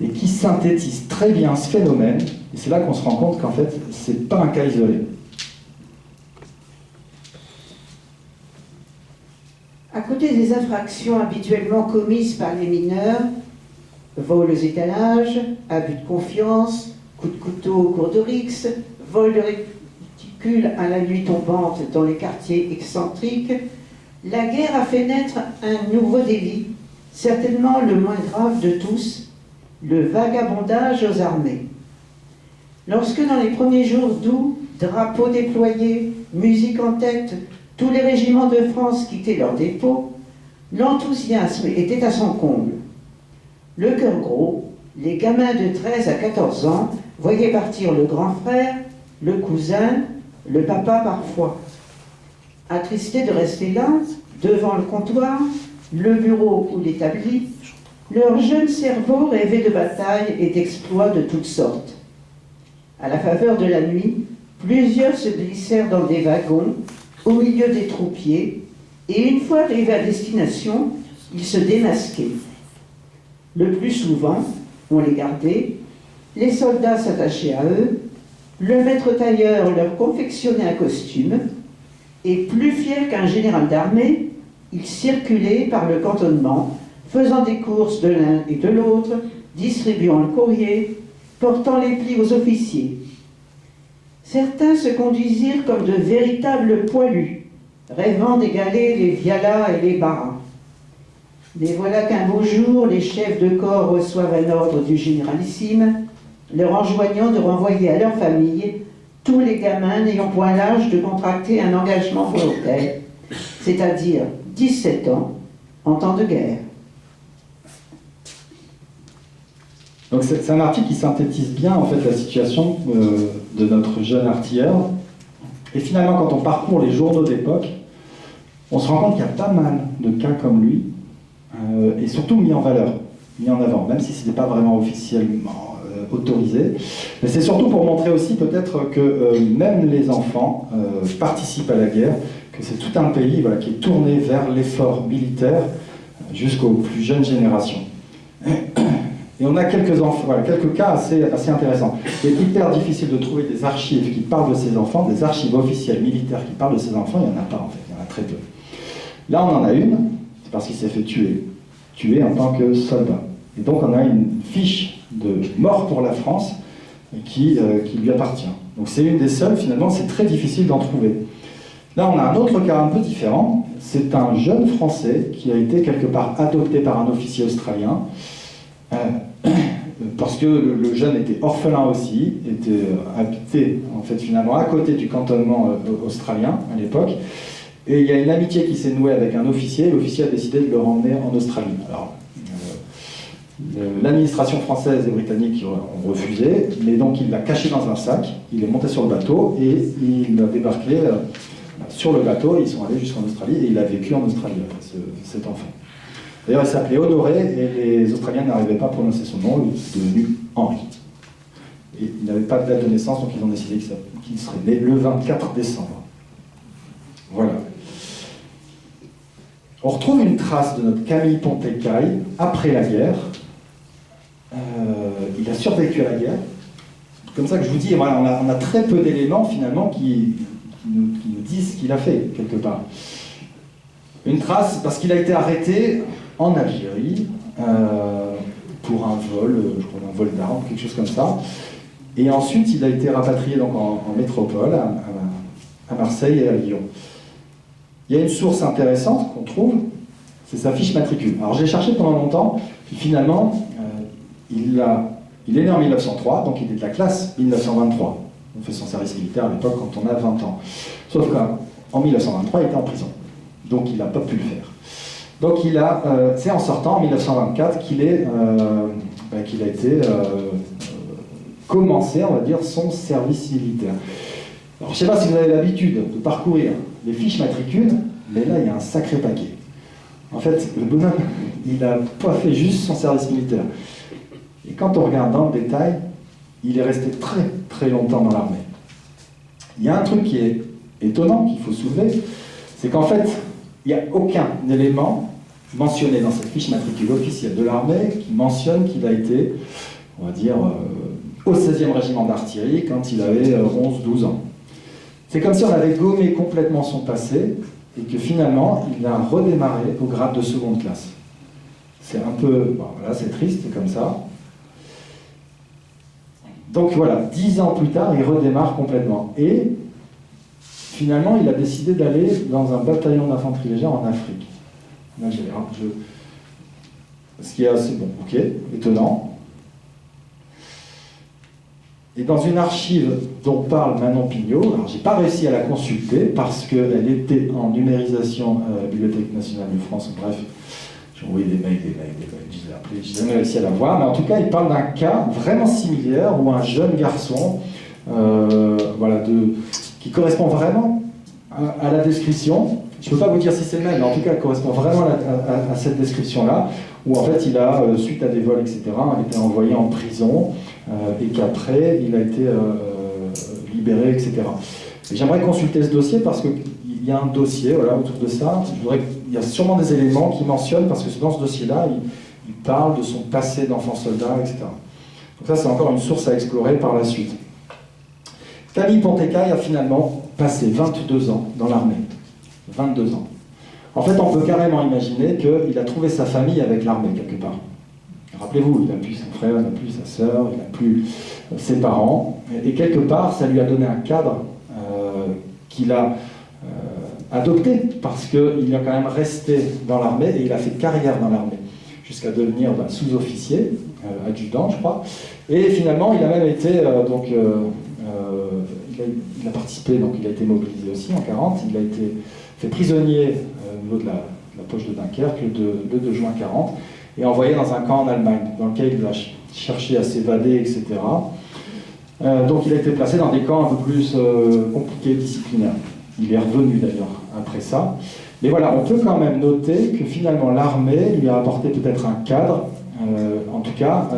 S2: et qui synthétise très bien ce phénomène. Et c'est là qu'on se rend compte qu'en fait, c'est pas un cas isolé.
S3: À côté des infractions habituellement commises par les mineurs, vols aux étalages, abus de confiance, coups de couteau au cours de Rix, vol de réticule à la nuit tombante dans les quartiers excentriques, la guerre a fait naître un nouveau délit, certainement le moins grave de tous, le vagabondage aux armées. Lorsque dans les premiers jours d'août, drapeaux déployés, musique en tête, tous les régiments de France quittaient leur dépôt, l'enthousiasme était à son comble. Le cœur gros, les gamins de 13 à 14 ans voyaient partir le grand frère, le cousin, le papa parfois. Attristés de rester là, devant le comptoir, le bureau ou l'établi, leur jeune cerveau rêvait de batailles et d'exploits de toutes sortes. À la faveur de la nuit, plusieurs se glissèrent dans des wagons, au milieu des troupiers, et une fois arrivés à destination, ils se démasquaient. Le plus souvent, on les gardait, les soldats s'attachaient à eux, le maître tailleur leur confectionnait un costume, et plus fiers qu'un général d'armée, ils circulaient par le cantonnement, faisant des courses de l'un et de l'autre, distribuant le courrier, portant les plis aux officiers. Certains se conduisirent comme de véritables poilus, rêvant d'égaler les Viala et les Barras. Mais voilà qu'un beau jour, les chefs de corps reçoivent un ordre du généralissime, leur enjoignant de renvoyer à leur famille tous les gamins n'ayant point l'âge de contracter un engagement volontaire, c'est-à-dire 17 ans, en temps de guerre.
S2: Donc c'est un article qui synthétise bien en fait la situation de notre jeune artilleur. Et finalement, quand on parcourt les journaux d'époque, on se rend compte qu'il y a pas mal de cas comme lui, et surtout mis en valeur, mis en avant, même si ce n'était pas vraiment officiellement autorisé. Mais c'est surtout pour montrer aussi peut-être que même les enfants participent à la guerre, que c'est tout un pays voilà, qui est tourné vers l'effort militaire jusqu'aux plus jeunes générations. Et on a quelques cas assez intéressants. Il est hyper difficile de trouver des archives qui parlent de ces enfants, des archives officielles militaires qui parlent de ces enfants, il n'y en a pas en fait, il y en a très peu. Là on en a une, c'est parce qu'il s'est fait tuer en tant que soldat. Et donc on a une fiche de mort pour la France qui lui appartient. Donc c'est une des seules, finalement c'est très difficile d'en trouver. Là on a un autre cas un peu différent, c'est un jeune Français qui a été quelque part adopté par un officier australien, parce que le jeune était orphelin aussi, était habité en fait finalement à côté du cantonnement australien à l'époque, et il y a une amitié qui s'est nouée avec un officier, l'officier a décidé de le ramener en Australie. Alors, l'administration française et britannique ont refusé, mais donc il l'a caché dans un sac, il est monté sur le bateau et il a débarqué sur le bateau, ils sont allés jusqu'en Australie et il a vécu en Australie après cet enfant. D'ailleurs, il s'appelait Honoré et les Australiens n'arrivaient pas à prononcer son nom, il est devenu Henri. Et il n'avait pas de date de naissance, donc ils ont décidé qu'il serait né le 24 décembre. Voilà. On retrouve une trace de notre Camille Pontet-Caille après la guerre. Il a survécu à la guerre. C'est comme ça que je vous dis, voilà, on a très peu d'éléments finalement qui nous disent ce qu'il a fait, quelque part. Une trace, parce qu'il a été arrêté en Algérie pour un vol, je crois un vol d'armes, quelque chose comme ça. Et ensuite, il a été rapatrié donc, en métropole, à Marseille et à Lyon. Il y a une source intéressante qu'on trouve, c'est sa fiche matricule. Alors j'ai cherché pendant longtemps, puis finalement, il est né en 1903, donc il est de la classe 1923. On fait son service militaire à l'époque quand on a 20 ans. Sauf qu'en 1923, il était en prison. Donc il n'a pas pu le faire. Donc c'est en sortant en 1924 qu'il a été commencé, on va dire, son service militaire. Alors je ne sais pas si vous avez l'habitude de parcourir les fiches matricules, mais là il y a un sacré paquet. En fait, le bonhomme, il n'a pas fait juste son service militaire. Et quand on regarde dans le détail, il est resté très très longtemps dans l'armée. Il y a un truc qui est étonnant, qu'il faut soulever, c'est qu'en fait, il n'y a aucun élément mentionné dans cette fiche matricule officielle de l'armée qui mentionne qu'il a été, on va dire, au 16e régiment d'artillerie quand il avait 11-12 ans. C'est comme si on avait gommé complètement son passé et que finalement, il a redémarré au grade de seconde classe. C'est un peu... Bon, voilà, c'est triste, c'est comme ça. Donc voilà, 10 ans plus tard, il redémarre complètement. Et finalement, il a décidé d'aller dans un bataillon d'infanterie légère en Afrique. En Algérie. Ce qui est assez bon, ok, étonnant. Et dans une archive dont parle Manon Pignot, alors j'ai pas réussi à la consulter parce qu'elle était en numérisation à la Bibliothèque nationale de France, bref, j'ai envoyé des mails, je l'ai appelé, j'ai jamais réussi à la voir, mais en tout cas il parle d'un cas vraiment similaire où un jeune garçon, qui correspond vraiment à la description. Je ne peux pas vous dire si c'est le même, mais en tout cas il correspond vraiment à cette description-là, où en fait il a, suite à des vols, etc., il était envoyé en prison, et qu'après il a été libéré, etc. J'aimerais consulter ce dossier parce qu'il y a un dossier autour de ça. Il y a sûrement des éléments qui mentionnent, parce que dans ce dossier-là, il parle de son passé d'enfant soldat, etc. Donc ça, c'est encore une source à explorer par la suite. Camille Pontet-Caille a finalement passé 22 ans dans l'armée. 22 ans. En fait, on peut carrément imaginer qu'il a trouvé sa famille avec l'armée, quelque part. Rappelez-vous, il n'a plus son frère, il n'a plus sa sœur, il n'a plus ses parents. Et quelque part, ça lui a donné un cadre qu'il a adopté, parce qu'il a quand même resté dans l'armée et il a fait carrière dans l'armée, jusqu'à devenir sous-officier, adjudant, je crois. Et finalement, il a même été, il a participé, donc il a été mobilisé aussi en 1940, il a été fait prisonnier au niveau de la poche de Dunkerque le 2 juin 1940, et envoyé dans un camp en Allemagne, dans lequel il a cherché à s'évader, etc. Donc il a été placé dans des camps un peu plus compliqués, disciplinaires. Il est revenu d'ailleurs après ça. Mais voilà, on peut quand même noter que finalement l'armée lui a apporté peut-être un cadre, en tout cas,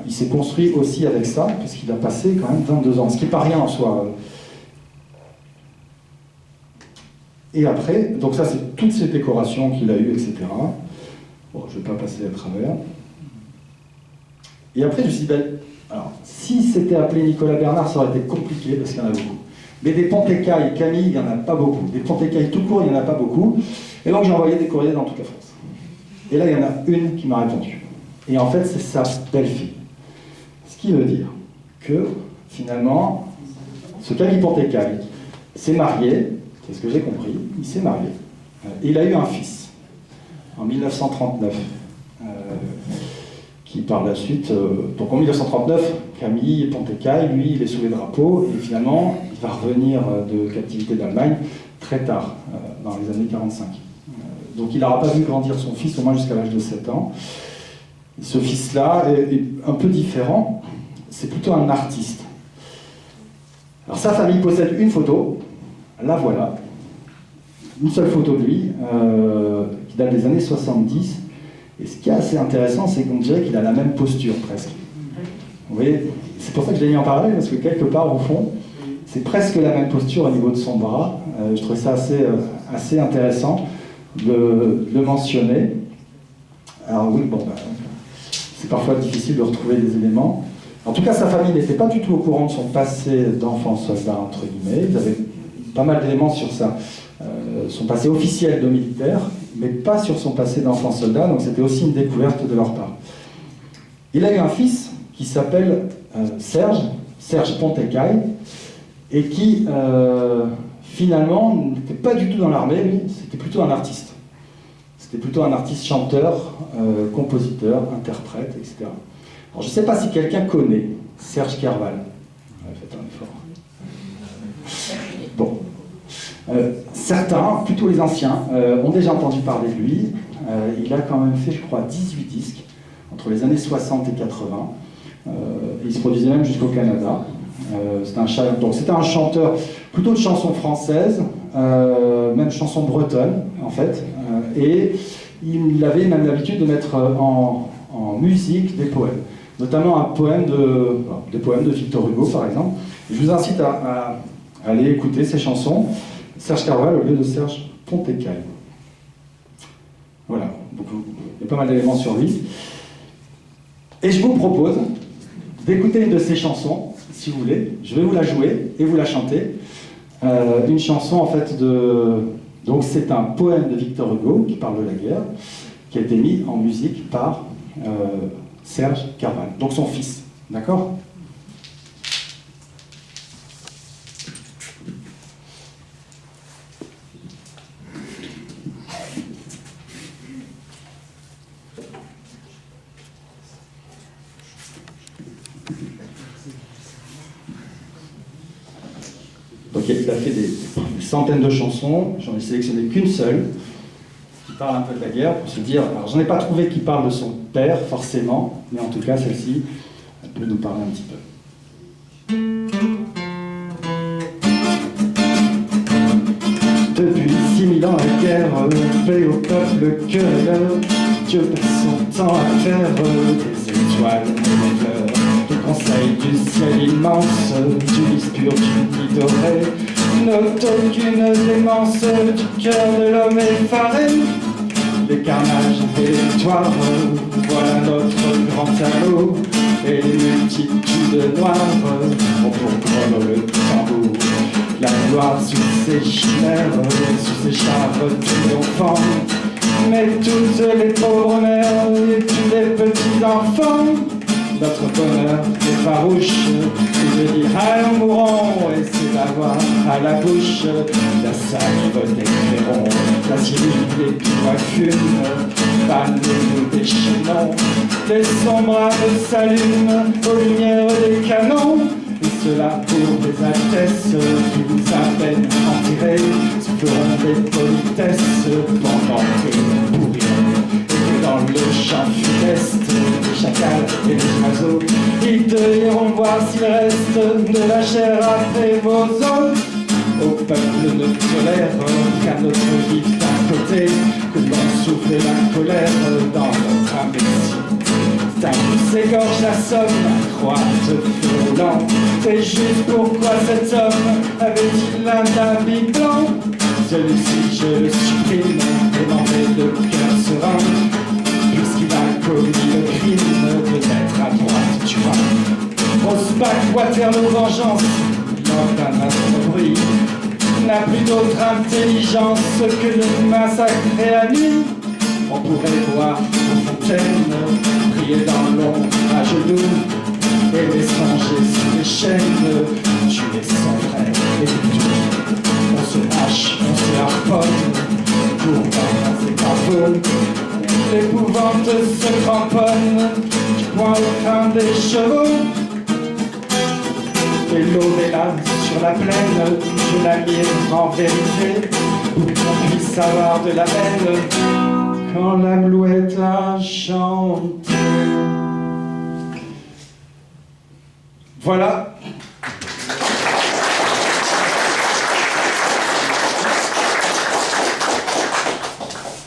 S2: il s'est construit aussi avec ça, puisqu'il a passé quand même 22 ans, ce qui n'est pas rien en soi. Et après, donc ça c'est toutes ces décorations qu'il a eues, etc. Bon, je ne vais pas passer à travers. Et après, je me suis dit, ben, alors, si c'était appelé Nicolas Bernard, ça aurait été compliqué, parce qu'il y en a beaucoup. Mais des Pontécailles, Camille, il n'y en a pas beaucoup. Des Pontécailles tout court, il n'y en a pas beaucoup. Et donc, j'ai envoyé des courriers dans toute la France. Et là, il y en a une qui m'a répondu. Et en fait, c'est sa belle-fille. Ce qui veut dire que, finalement, ce Camille Pontécaille s'est marié, c'est ce que j'ai compris, il s'est marié. Et il a eu un fils, en 1939, qui par la suite... donc en 1939, Camille Pontécaille, lui, il est sous les drapeaux, et finalement, il va revenir de captivité d'Allemagne très tard, dans les années 45. Donc il n'aura pas vu grandir son fils, au moins jusqu'à l'âge de 7 ans. Ce fils-là est un peu différent, c'est plutôt un artiste. Alors sa famille possède une photo, la voilà, une seule photo de lui, qui date des années 70, et ce qui est assez intéressant, c'est qu'on dirait qu'il a la même posture, presque. Vous voyez, c'est pour ça que je l'ai mis en parallèle, parce que quelque part, au fond, c'est presque la même posture au niveau de son bras. Je trouvais ça assez intéressant de le mentionner. Alors oui, bon, c'est parfois difficile de retrouver des éléments. En tout cas, sa famille n'était pas du tout au courant de son passé d'enfant soldat, entre guillemets. Ils avaient pas mal d'éléments sur son passé officiel de militaire, mais pas sur son passé d'enfant soldat, donc c'était aussi une découverte de leur part. Il a eu un fils qui s'appelle Serge Pontécaille, et qui, finalement, n'était pas du tout dans l'armée, lui, c'était plutôt un artiste. C'était plutôt un artiste chanteur, compositeur, interprète, etc. Alors, je ne sais pas si quelqu'un connaît Serge Kerval. Ouais, faites un effort. Bon. Certains, plutôt les anciens, ont déjà entendu parler de lui. Il a quand même fait, je crois, 18 disques entre les années 60 et 80. Il se produisait même jusqu'au Canada. C'était un chanteur plutôt de chansons françaises, même chansons bretonnes, en fait. Et il avait même l'habitude de mettre en musique des poèmes. Notamment des poèmes de Victor Hugo, par exemple. Et je vous incite à aller écouter ces chansons. Serge Kerval au lieu de Serge Pontécaille. Voilà, donc il y a pas mal d'éléments sur lui. Et je vous propose d'écouter une de ces chansons, si vous voulez. Je vais vous la jouer et vous la chanter. Une chanson, en fait, donc c'est un poème de Victor Hugo qui parle de la guerre, qui a été mis en musique par Serge Kerval, donc son fils. D'accord ? Donc il a fait des centaines de chansons, j'en ai sélectionné qu'une seule, qui parle un peu de la guerre, pour se dire, alors j'en ai pas trouvé qui parle de son père, forcément, mais en tout cas celle-ci, elle peut nous parler un petit peu. Depuis 6000 ans la guerre, paix au peuple que Dieu passe son temps à faire des étoiles et des fleurs. Le conseil du ciel immense, du lys pur, du nid doré, note aucune démence du cœur de l'homme effaré. Les carnages et les victoires, voilà notre grand tableau, et les multitudes noires ont pour prendre le tambour. La gloire sous ses chimères, sous ses chars triomphants, mais toutes les pauvres mères et tous les petits enfants, notre bonheur est farouche, et de dire allons mourons, et c'est d'avoir à la bouche la salive des clairons, la Syrie des pinois fument, parlez-nous des chaînons, des sombres âmes s'allument aux lumières des canons, et cela pour des altesses qui vous à peine en tirer, se feront des politesses pendant que nous pourrirons. Dans le champ funeste, les chacals et les oiseaux, ils te iront voir s'il reste de la chair après vos os. Au peuple ne tolère qu'à notre vie d'un côté, que l'on souffle la colère dans notre imbécile. Ta qui s'égorge la somme, croix de feu roulant. Et juste pourquoi cet homme avait-il un habit blanc? Celui-ci je le supprime, demandez de cœur serein, puisqu'il a commis le crime de mettre à droite backwater de vengeance, l'organe à son bruit n'a plus d'autre intelligence que de massacrer à nuit. On pourrait voir une fontaine prier dans l'ombre à genoux et les songer sous les chaînes, tuer son frère et tout. On se hache, on se harponne pour balancer parfois. L'épouvante se cramponne du poing au crâne des chevaux. Et l'eau est là sur la plaine, je la mire en vérité, pour qu'on puisse avoir de la peine quand la blouette a chanté. Voilà.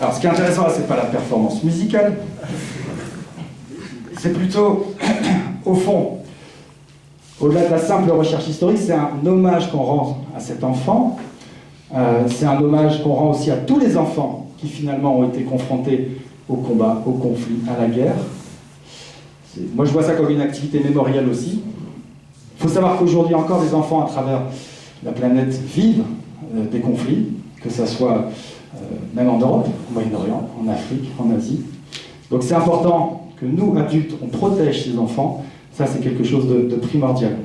S2: Alors ce qui est intéressant, c'est pas la performance musicale, c'est plutôt, au fond, au-delà de la simple recherche historique, c'est un hommage qu'on rend à cet enfant. C'est un hommage qu'on rend aussi à tous les enfants qui finalement ont été confrontés au combat, au conflit, à la guerre. Moi je vois ça comme une activité mémorielle aussi. Il faut savoir qu'aujourd'hui encore des enfants à travers la planète vivent des conflits, que ce soit même en Europe, au Moyen-Orient, en Afrique, en Asie. Donc c'est important que nous, adultes, on protège ces enfants. Ça, c'est quelque chose de primordial.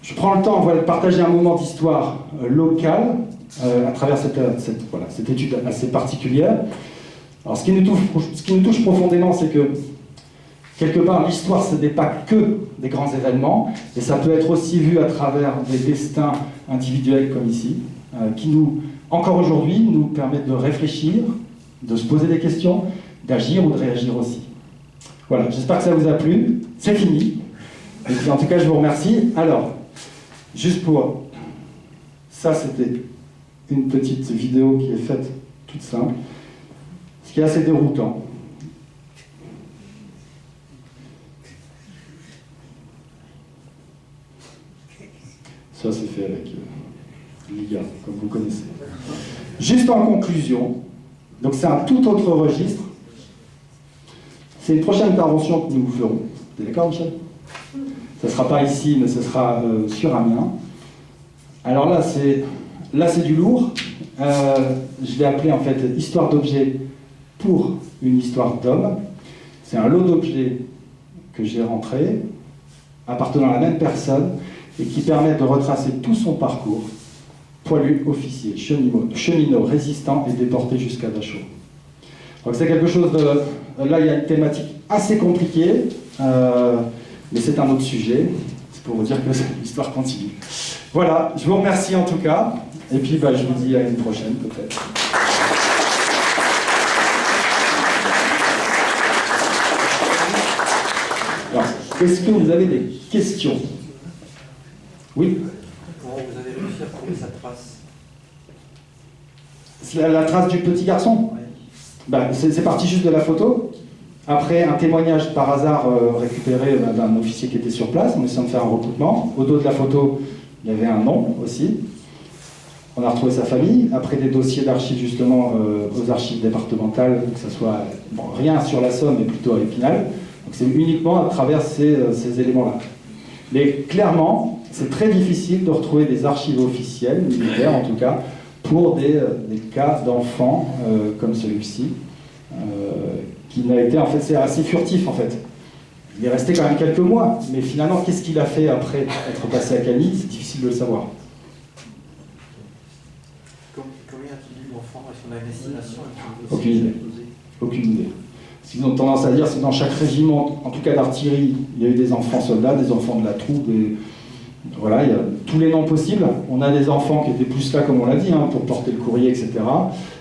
S2: Je prends le temps de partager un moment d'histoire locale à travers cette étude assez particulière. Alors, ce qui nous touche profondément, c'est que, quelque part, l'histoire, ce n'est pas que des grands événements, et ça peut être aussi vu à travers des destins individuels comme ici, qui encore aujourd'hui, nous permettent de réfléchir, de se poser des questions, d'agir ou de réagir aussi. Voilà, j'espère que ça vous a plu. C'est fini. Et puis en tout cas, je vous remercie. Alors, juste pour... Ça, c'était une petite vidéo qui est faite toute simple. Ce qui est assez déroutant. Ça, c'est fait avec l'IA, comme vous connaissez. Juste en conclusion, donc c'est un tout autre registre. C'est une prochaine intervention que nous ferons. Vous êtes d'accord, Michel? Ce ne sera pas ici, mais ce sera sur Amiens. Alors là, c'est du lourd. Je l'ai appelé en fait « Histoire d'objets pour une histoire d'homme ». C'est un lot d'objets que j'ai rentré, appartenant à la même personne, et qui permettent de retracer tout son parcours. Poilu, officier, cheminot, résistant et déporté jusqu'à Dachau. Donc c'est quelque chose de... Là, il y a une thématique assez compliquée, mais c'est un autre sujet. C'est pour vous dire que l'histoire continue. Voilà, je vous remercie en tout cas, et puis je vous dis à une prochaine peut-être. Alors, est-ce que vous avez des questions? Oui?
S4: Comment vous avez réussi à trouver sa trace?
S2: La trace du petit garçon?
S4: Oui.
S2: C'est parti juste de la photo. Après, un témoignage par hasard récupéré d'un officier qui était sur place, on essayant de faire un recoupement. Au dos de la photo, il y avait un nom aussi. On a retrouvé sa famille. Après, des dossiers d'archives justement aux archives départementales, que ce soit rien sur la Somme, mais plutôt à Épinal. Donc c'est uniquement à travers ces éléments-là. Mais clairement, c'est très difficile de retrouver des archives officielles, militaires en tout cas, pour des cas d'enfants comme celui-ci, qui n'a été, en fait, c'est assez furtif en fait. Il est resté quand même quelques mois, mais finalement, qu'est-ce qu'il a fait après être passé à Cagny? C'est difficile de le savoir.
S4: Combien a-t-il eu d'enfants? Est-ce qu'on a une estimation?
S2: Aucune idée. Aucune idée. Ce qu'ils ont tendance à dire, c'est que dans chaque régiment, en tout cas d'artillerie, il y a eu des enfants soldats, des enfants de la troupe, voilà, il y a tous les noms possibles. On a des enfants qui étaient plus là, comme on l'a dit, pour porter le courrier, etc.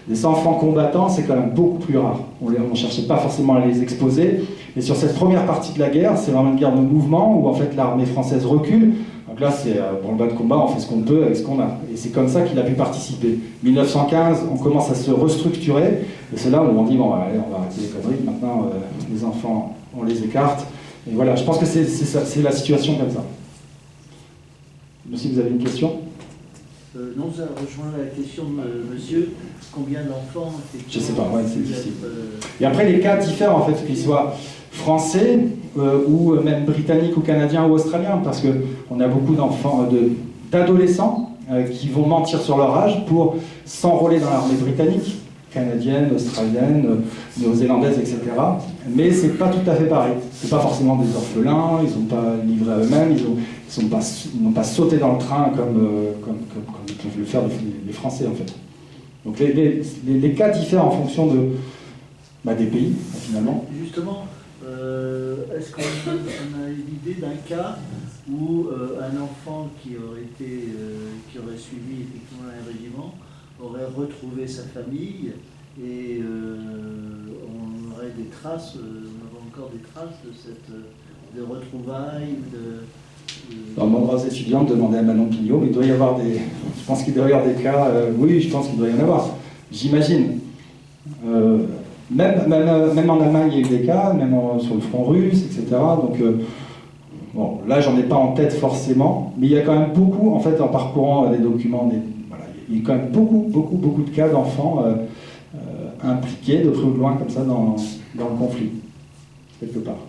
S2: Les enfants combattants, c'est quand même beaucoup plus rare. On ne cherchait pas forcément à les exposer. Et sur cette première partie de la guerre, c'est vraiment une guerre de mouvement où en fait l'armée française recule. Donc là, c'est pour le bas de combat, on fait ce qu'on peut avec ce qu'on a. Et c'est comme ça qu'il a pu participer. 1915, on commence à se restructurer. Et c'est là où on dit, bon, allez, on va arrêter les conneries. Maintenant, les enfants, on les écarte. Et voilà, je pense que c'est la situation comme ça. Si vous avez une question?
S5: Non, ça rejoint la question de monsieur. Combien d'enfants
S2: Je sais pas, ouais, c'est difficile. Et après, les cas diffèrent, en fait, qu'ils soient français ou même britanniques ou canadiens ou australiens, parce qu'on a beaucoup d'enfants, d'adolescents qui vont mentir sur leur âge pour s'enrôler dans l'armée britannique, canadienne, australienne, néo-zélandaise, etc. Mais c'est pas tout à fait pareil. C'est pas forcément des orphelins, ils n'ont pas livré à eux-mêmes, ils n'ont pas sauté dans le train comme peuvent le faire les Français, en fait. Donc les cas diffèrent en fonction des pays, finalement.
S5: Justement, est-ce qu'on a une idée d'un cas où un enfant qui aurait suivi effectivement un régiment aurait retrouvé sa famille et on aurait des traces, on aurait encore des traces de retrouvailles,
S2: Dans mon droit étudiant, demandez à Manon Pignot, mais il doit y avoir je pense qu'il doit y avoir des cas, oui, je pense qu'il doit y en avoir, j'imagine. Même en Allemagne, il y a eu des cas, même sur le front russe, etc. Donc, bon, là, j'en ai pas en tête forcément, mais il y a quand même beaucoup, en fait, en parcourant les documents, il y a quand même beaucoup de cas d'enfants impliqués de près ou de loin, comme ça, dans le conflit, quelque part.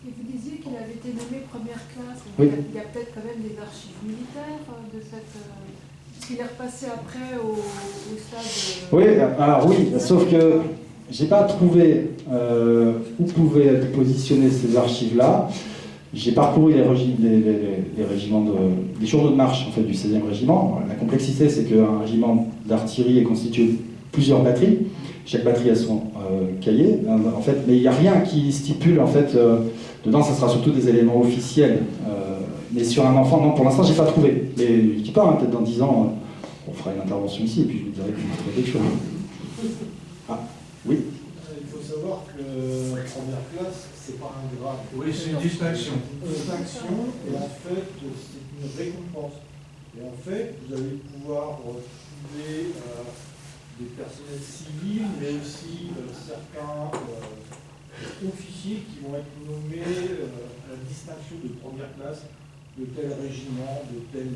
S6: Et vous disiez qu'il avait été nommé première classe.
S2: Oui.
S6: Il y a peut-être quand même des archives militaires de cette... Puisqu'il est repassé après au stade...
S2: Oui, alors oui, sauf que j'ai pas trouvé où pouvaient être positionnées ces archives-là. J'ai parcouru les régiments les journaux de marche en fait, du 16e régiment. La complexité, c'est qu'un régiment d'artillerie est constitué de plusieurs batteries. Chaque batterie a son cahier, en fait, mais il n'y a rien qui stipule, en fait, dedans, ça sera surtout des éléments officiels. Mais sur un enfant, non, pour l'instant, j'ai pas trouvé. Mais je dis pas, hein, peut-être dans 10 ans, on fera une intervention ici, et puis je vous dirai qu'on a trouvé quelque chose. Ah, oui.
S7: Il faut savoir que la première classe, c'est pas un grade.
S8: Oui, c'est une distinction.
S7: Une distinction, et en fait, c'est une récompense. Et en fait, vous allez pouvoir trouver des personnels civils, mais aussi certains officiers qui vont être nommés à la distinction de première classe de tel régiment, de telle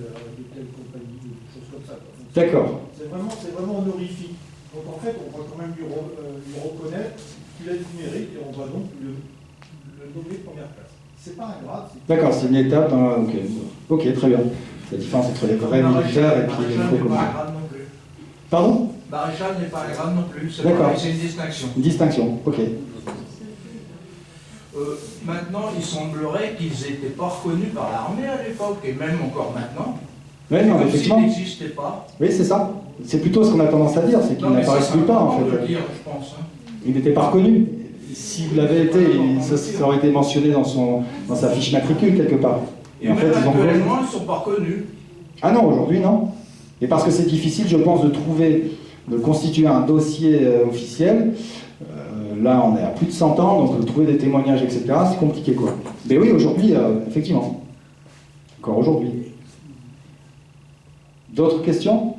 S7: compagnie, de choses comme ça.
S2: D'accord.
S7: C'est vraiment honorifique. Donc en fait, on va quand même lui reconnaître qu'il a du mérite et on va donc le nommer première classe. C'est pas un grade.
S2: D'accord, c'est une étape. Ok, très bien. La différence entre les vrais militaires et puis les faux communs. Pardon?
S8: Maréchal n'est pas un grade non plus, c'est une distinction.
S2: Une distinction, ok.
S8: Maintenant, il semblerait qu'ils n'étaient pas reconnus par l'armée à l'époque, et même encore maintenant.
S2: Oui, non,
S8: comme
S2: effectivement.
S8: s'ils n'existaient pas.
S2: Oui, c'est ça. C'est plutôt ce qu'on a tendance à dire, c'est qu'ils n'apparaissent plus pas, en fait.
S8: De le dire, je pense, hein.
S2: Il n'était pas reconnu. S'il l'avait été, ça aurait été mentionné dans sa fiche matricule, quelque part.
S8: Et en fait, actuellement, ils ne sont pas reconnus.
S2: Ah non, aujourd'hui, non. Et parce que c'est difficile, je pense, de constituer un dossier officiel. Là, on est à plus de 100 ans, donc trouver des témoignages, etc., c'est compliqué, quoi. Mais oui, aujourd'hui, effectivement. Encore aujourd'hui. D'autres questions?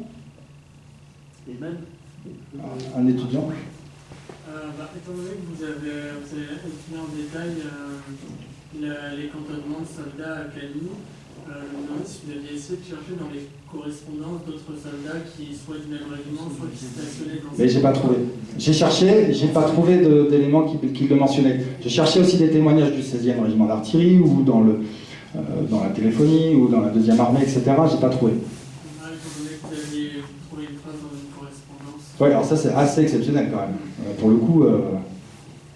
S5: Et même
S2: Un étudiant?
S9: Étant donné que vous avez expliqué en détail les cantonnements de soldats à Cagny, je me demandais si vous aviez essayé de chercher dans les correspondances d'autres soldats qui, soit du même régiment, soit qui stationnaient dans...
S2: Mais j'ai pas trouvé. J'ai cherché, j'ai pas trouvé d'éléments qui le mentionnaient. J'ai cherché aussi des témoignages du 16e régiment d'artillerie, ou dans la téléphonie, ou dans la 2e armée, etc. J'ai pas trouvé.
S9: Étant donné que vous aviez trouvé une phrase dans une correspondance...
S2: Oui, alors ça c'est assez exceptionnel quand même. Pour le coup,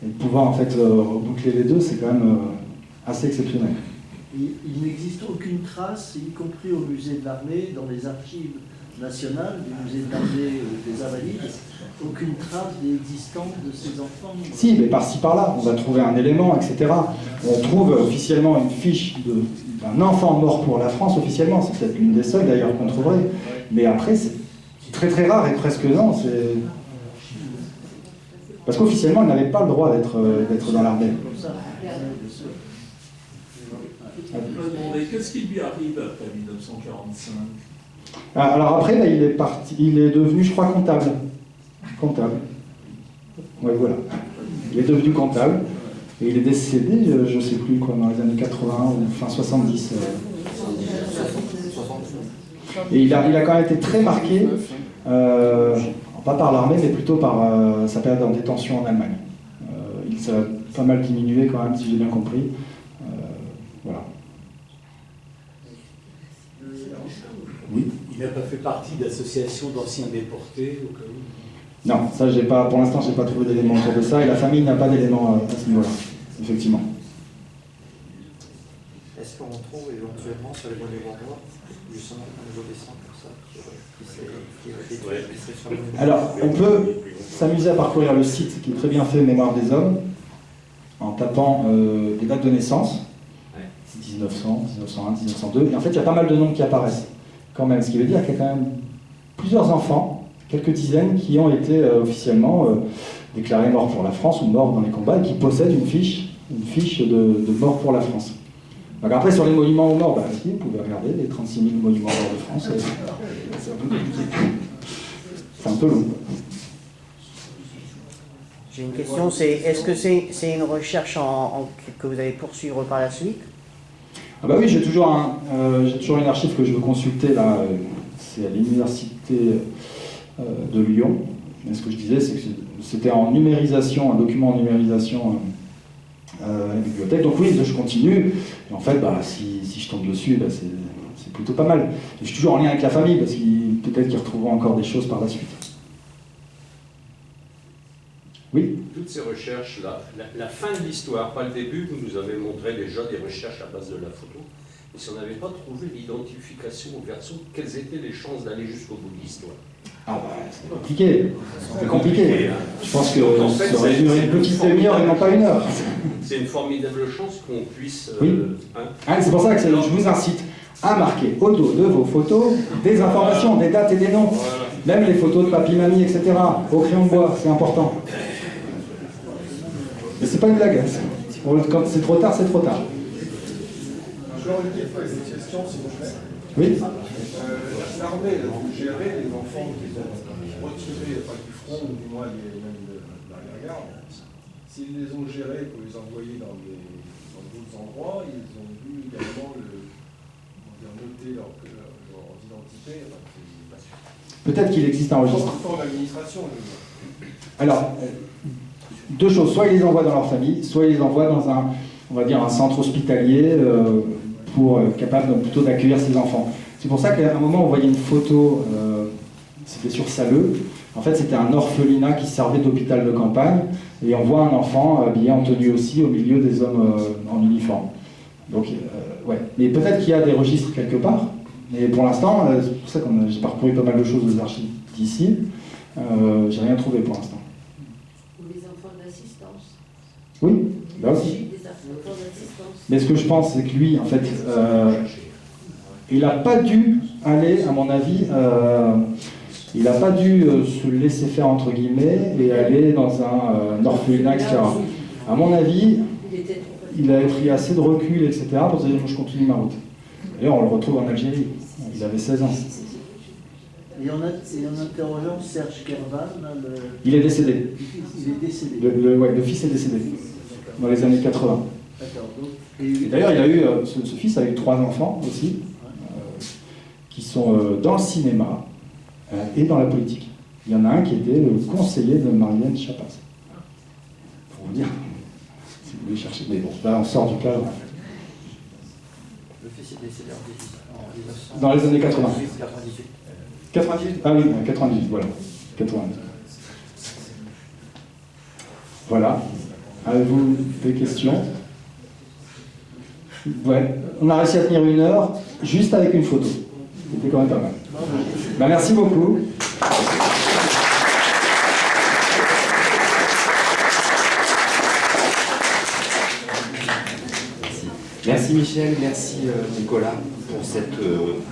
S2: et de pouvoir en fait boucler les deux, c'est quand même assez exceptionnel.
S5: Il n'existe aucune trace, y compris au musée de l'armée, dans les archives nationales du musée de l'armée des Invalides, aucune trace d'existence de ces enfants.
S2: Si, mais par-ci par-là, on va trouver un élément, etc. On trouve officiellement une fiche d'un enfant mort pour la France, officiellement. C'est peut-être l'une des seules d'ailleurs qu'on trouverait. Mais après, c'est très très rare et presque non. Parce qu'officiellement, il n'avait pas le droit d'être dans l'armée.
S10: Qu'est-ce qui lui arrive après 1945?
S2: Alors après, là, il est devenu, je crois, comptable. Oui, voilà. Il est devenu comptable. Et il est décédé, je ne sais plus, quoi, dans les années 80 ou fin 70. Et il a quand même été très marqué, pas par l'armée, mais plutôt par sa période en détention en Allemagne. Ça a pas mal diminué quand même, si j'ai bien compris. Voilà. Oui.
S11: Il n'a pas fait partie d'associations d'anciens déportés au cas où?
S2: Non, ça, pour l'instant, je n'ai pas trouvé d'éléments autour de ça, et la famille n'a pas d'éléments à ce niveau-là, effectivement.
S4: Est-ce qu'on trouve éventuellement sur les monuments morts, justement, un nouveau dessin comme ça, qui serait sur le monument?
S2: Alors, on peut s'amuser à parcourir le site qui est très bien fait, Mémoire des hommes, en tapant des dates de naissance, 1900, 1901, 1902, et en fait, il y a pas mal de noms qui apparaissent, quand même, ce qui veut dire qu'il y a quand même plusieurs enfants, quelques dizaines, qui ont été officiellement déclarés morts pour la France ou morts dans les combats, et qui possèdent une fiche de mort pour la France. Donc après, sur les monuments aux morts, si, vous pouvez regarder les 36 000 monuments aux morts de France, c'est un peu compliqué. C'est un peu long.
S12: J'ai une question, est-ce que c'est une recherche que vous allez poursuivre par la suite?
S2: Ah bah oui, j'ai toujours une archive que je veux consulter, là, c'est à l'université de Lyon. Et ce que je disais, c'est que c'était en numérisation, un document en numérisation à la bibliothèque. Donc oui, je continue. Et en fait, si je tombe dessus, c'est plutôt pas mal. Et je suis toujours en lien avec la famille, parce qu'ils peut-être qu'ils retrouveront encore des choses par la suite. Oui.
S10: Toutes ces recherches, la fin de l'histoire, pas le début, vous nous avez montré déjà des recherches à base de la photo. Et si on n'avait pas trouvé l'identification au verso, quelles étaient les chances d'aller jusqu'au bout de l'histoire?
S2: Ah c'est compliqué. C'est compliqué. Je pense que ça aurait duré une petite demi-heure et non pas une heure.
S10: C'est une formidable chance qu'on puisse...
S2: Oui. C'est pour ça que je vous incite à marquer au dos de vos photos des informations, des dates et des noms. Voilà. Même les photos de papy-mamie, etc. Au crayon de bois, c'est important. Mais c'est pas une blague. Quand c'est trop tard, c'est trop tard.
S7: J'aurais une question, s'il vous plaît.
S2: Oui.
S7: L'armée, vous gérez les enfants qui sont retirés, enfin qui feront, du moins, même de l'arrière-garde. S'ils les ont gérés pour les envoyer dans d'autres endroits, ils ont dû également noter leur identité.
S2: Peut-être qu'il existe un registre.
S7: En administration,
S2: alors, deux choses. Soit ils les envoient dans leur famille, soit ils les envoient dans un centre hospitalier capable plutôt d'accueillir ces enfants. C'est pour ça qu'à un moment, on voyait une photo, c'était sur Saleux. En fait, c'était un orphelinat qui servait d'hôpital de campagne. Et on voit un enfant habillé en tenue aussi au milieu des hommes en uniforme. Donc, ouais. Mais peut-être qu'il y a des registres quelque part. Mais pour l'instant, c'est pour ça que j'ai parcouru pas mal de choses aux archives d'ici. J'ai rien trouvé pour l'instant.
S13: Ou les enfants d'assistance.
S2: Oui, là aussi.
S13: Des enfants d'assistance.
S2: Mais ce que je pense, c'est que lui, en fait, il n'a pas dû aller, à mon avis, il n'a pas dû se laisser faire, entre guillemets, et aller dans un orphelinat, etc. À mon avis, il avait pris assez de recul, etc., pour se dire, je continue ma route. D'ailleurs, on le retrouve en Algérie. Il avait 16 ans.
S5: Et en interrogeant Serge Kervan,
S2: il est décédé.
S5: Il est décédé.
S2: Le fils est décédé, dans les années 80.
S5: D'accord.
S2: Et d'ailleurs, il a eu, ce fils a eu 3 enfants aussi, qui sont dans le cinéma et dans la politique. Il y en a un qui était le conseiller de Marianne Chapas. Pour vous dire, si vous voulez chercher. Mais bon, là, on sort du cadre.
S4: Le fils est décédé en 1900.
S2: Dans les années 80.
S4: 98.
S2: 98 ? Ah oui, 98, voilà. 98. Voilà. Avez-vous des questions ? Ouais. On a réussi à tenir 1 heure, juste avec une photo. C'était quand même pas mal. Merci beaucoup.
S1: Merci Michel, merci Nicolas pour cette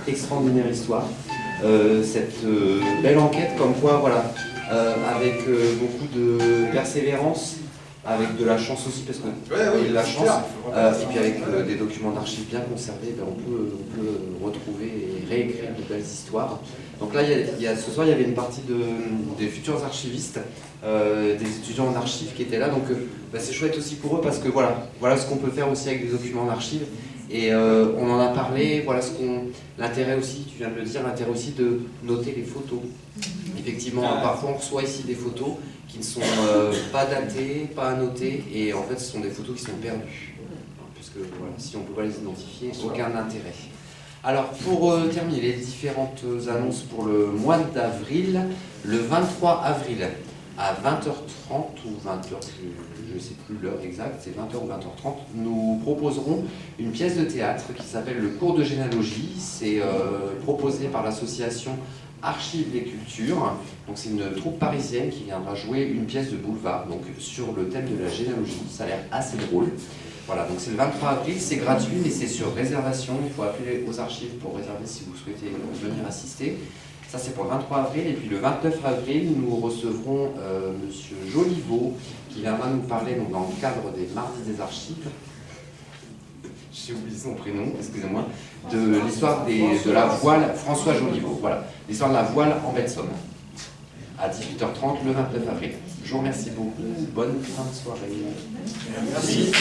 S1: extraordinaire histoire, cette belle enquête comme quoi, voilà, avec beaucoup de persévérance, avec de la chance aussi, parce que la chance, et puis avec des documents d'archives bien conservés, on peut retrouver et réécrire de belles histoires. Donc là, ce soir, il y avait une partie des futurs archivistes, des étudiants en archives qui étaient là, donc c'est chouette aussi pour eux, parce que voilà ce qu'on peut faire aussi avec des documents d'archives, Et on en a parlé, voilà l'intérêt aussi, tu viens de le dire, l'intérêt aussi de noter les photos. Effectivement, parfois on reçoit ici des photos qui ne sont pas datées, pas annotées, et en fait ce sont des photos qui sont perdues. Puisque voilà, si on ne peut pas les identifier, aucun intérêt. Alors pour terminer les différentes annonces pour le mois d'avril, le 23 avril à 20h30 ou 20h, je ne sais plus l'heure exacte, c'est 20h ou 20h30, nous proposerons une pièce de théâtre qui s'appelle Le cours de généalogie. C'est proposé par l'association Archives et Cultures. Donc c'est une troupe parisienne qui viendra jouer une pièce de boulevard donc, sur le thème de la généalogie. Ça a l'air assez drôle. Voilà, donc c'est le 23 avril, c'est gratuit mais c'est sur réservation. Il faut appeler aux archives pour réserver si vous souhaitez venir assister. Ça c'est pour le 23 avril, et puis le 29 avril, nous recevrons Monsieur Joliveau, qui viendra nous parler donc, dans le cadre des Mardis des Archives, j'ai oublié son prénom, excusez-moi, de l'histoire de la voile, François Joliveau, voilà, l'histoire de la voile en baie de Somme, à 18h30 le 29 avril. Je vous remercie beaucoup, bonne fin de soirée. Merci.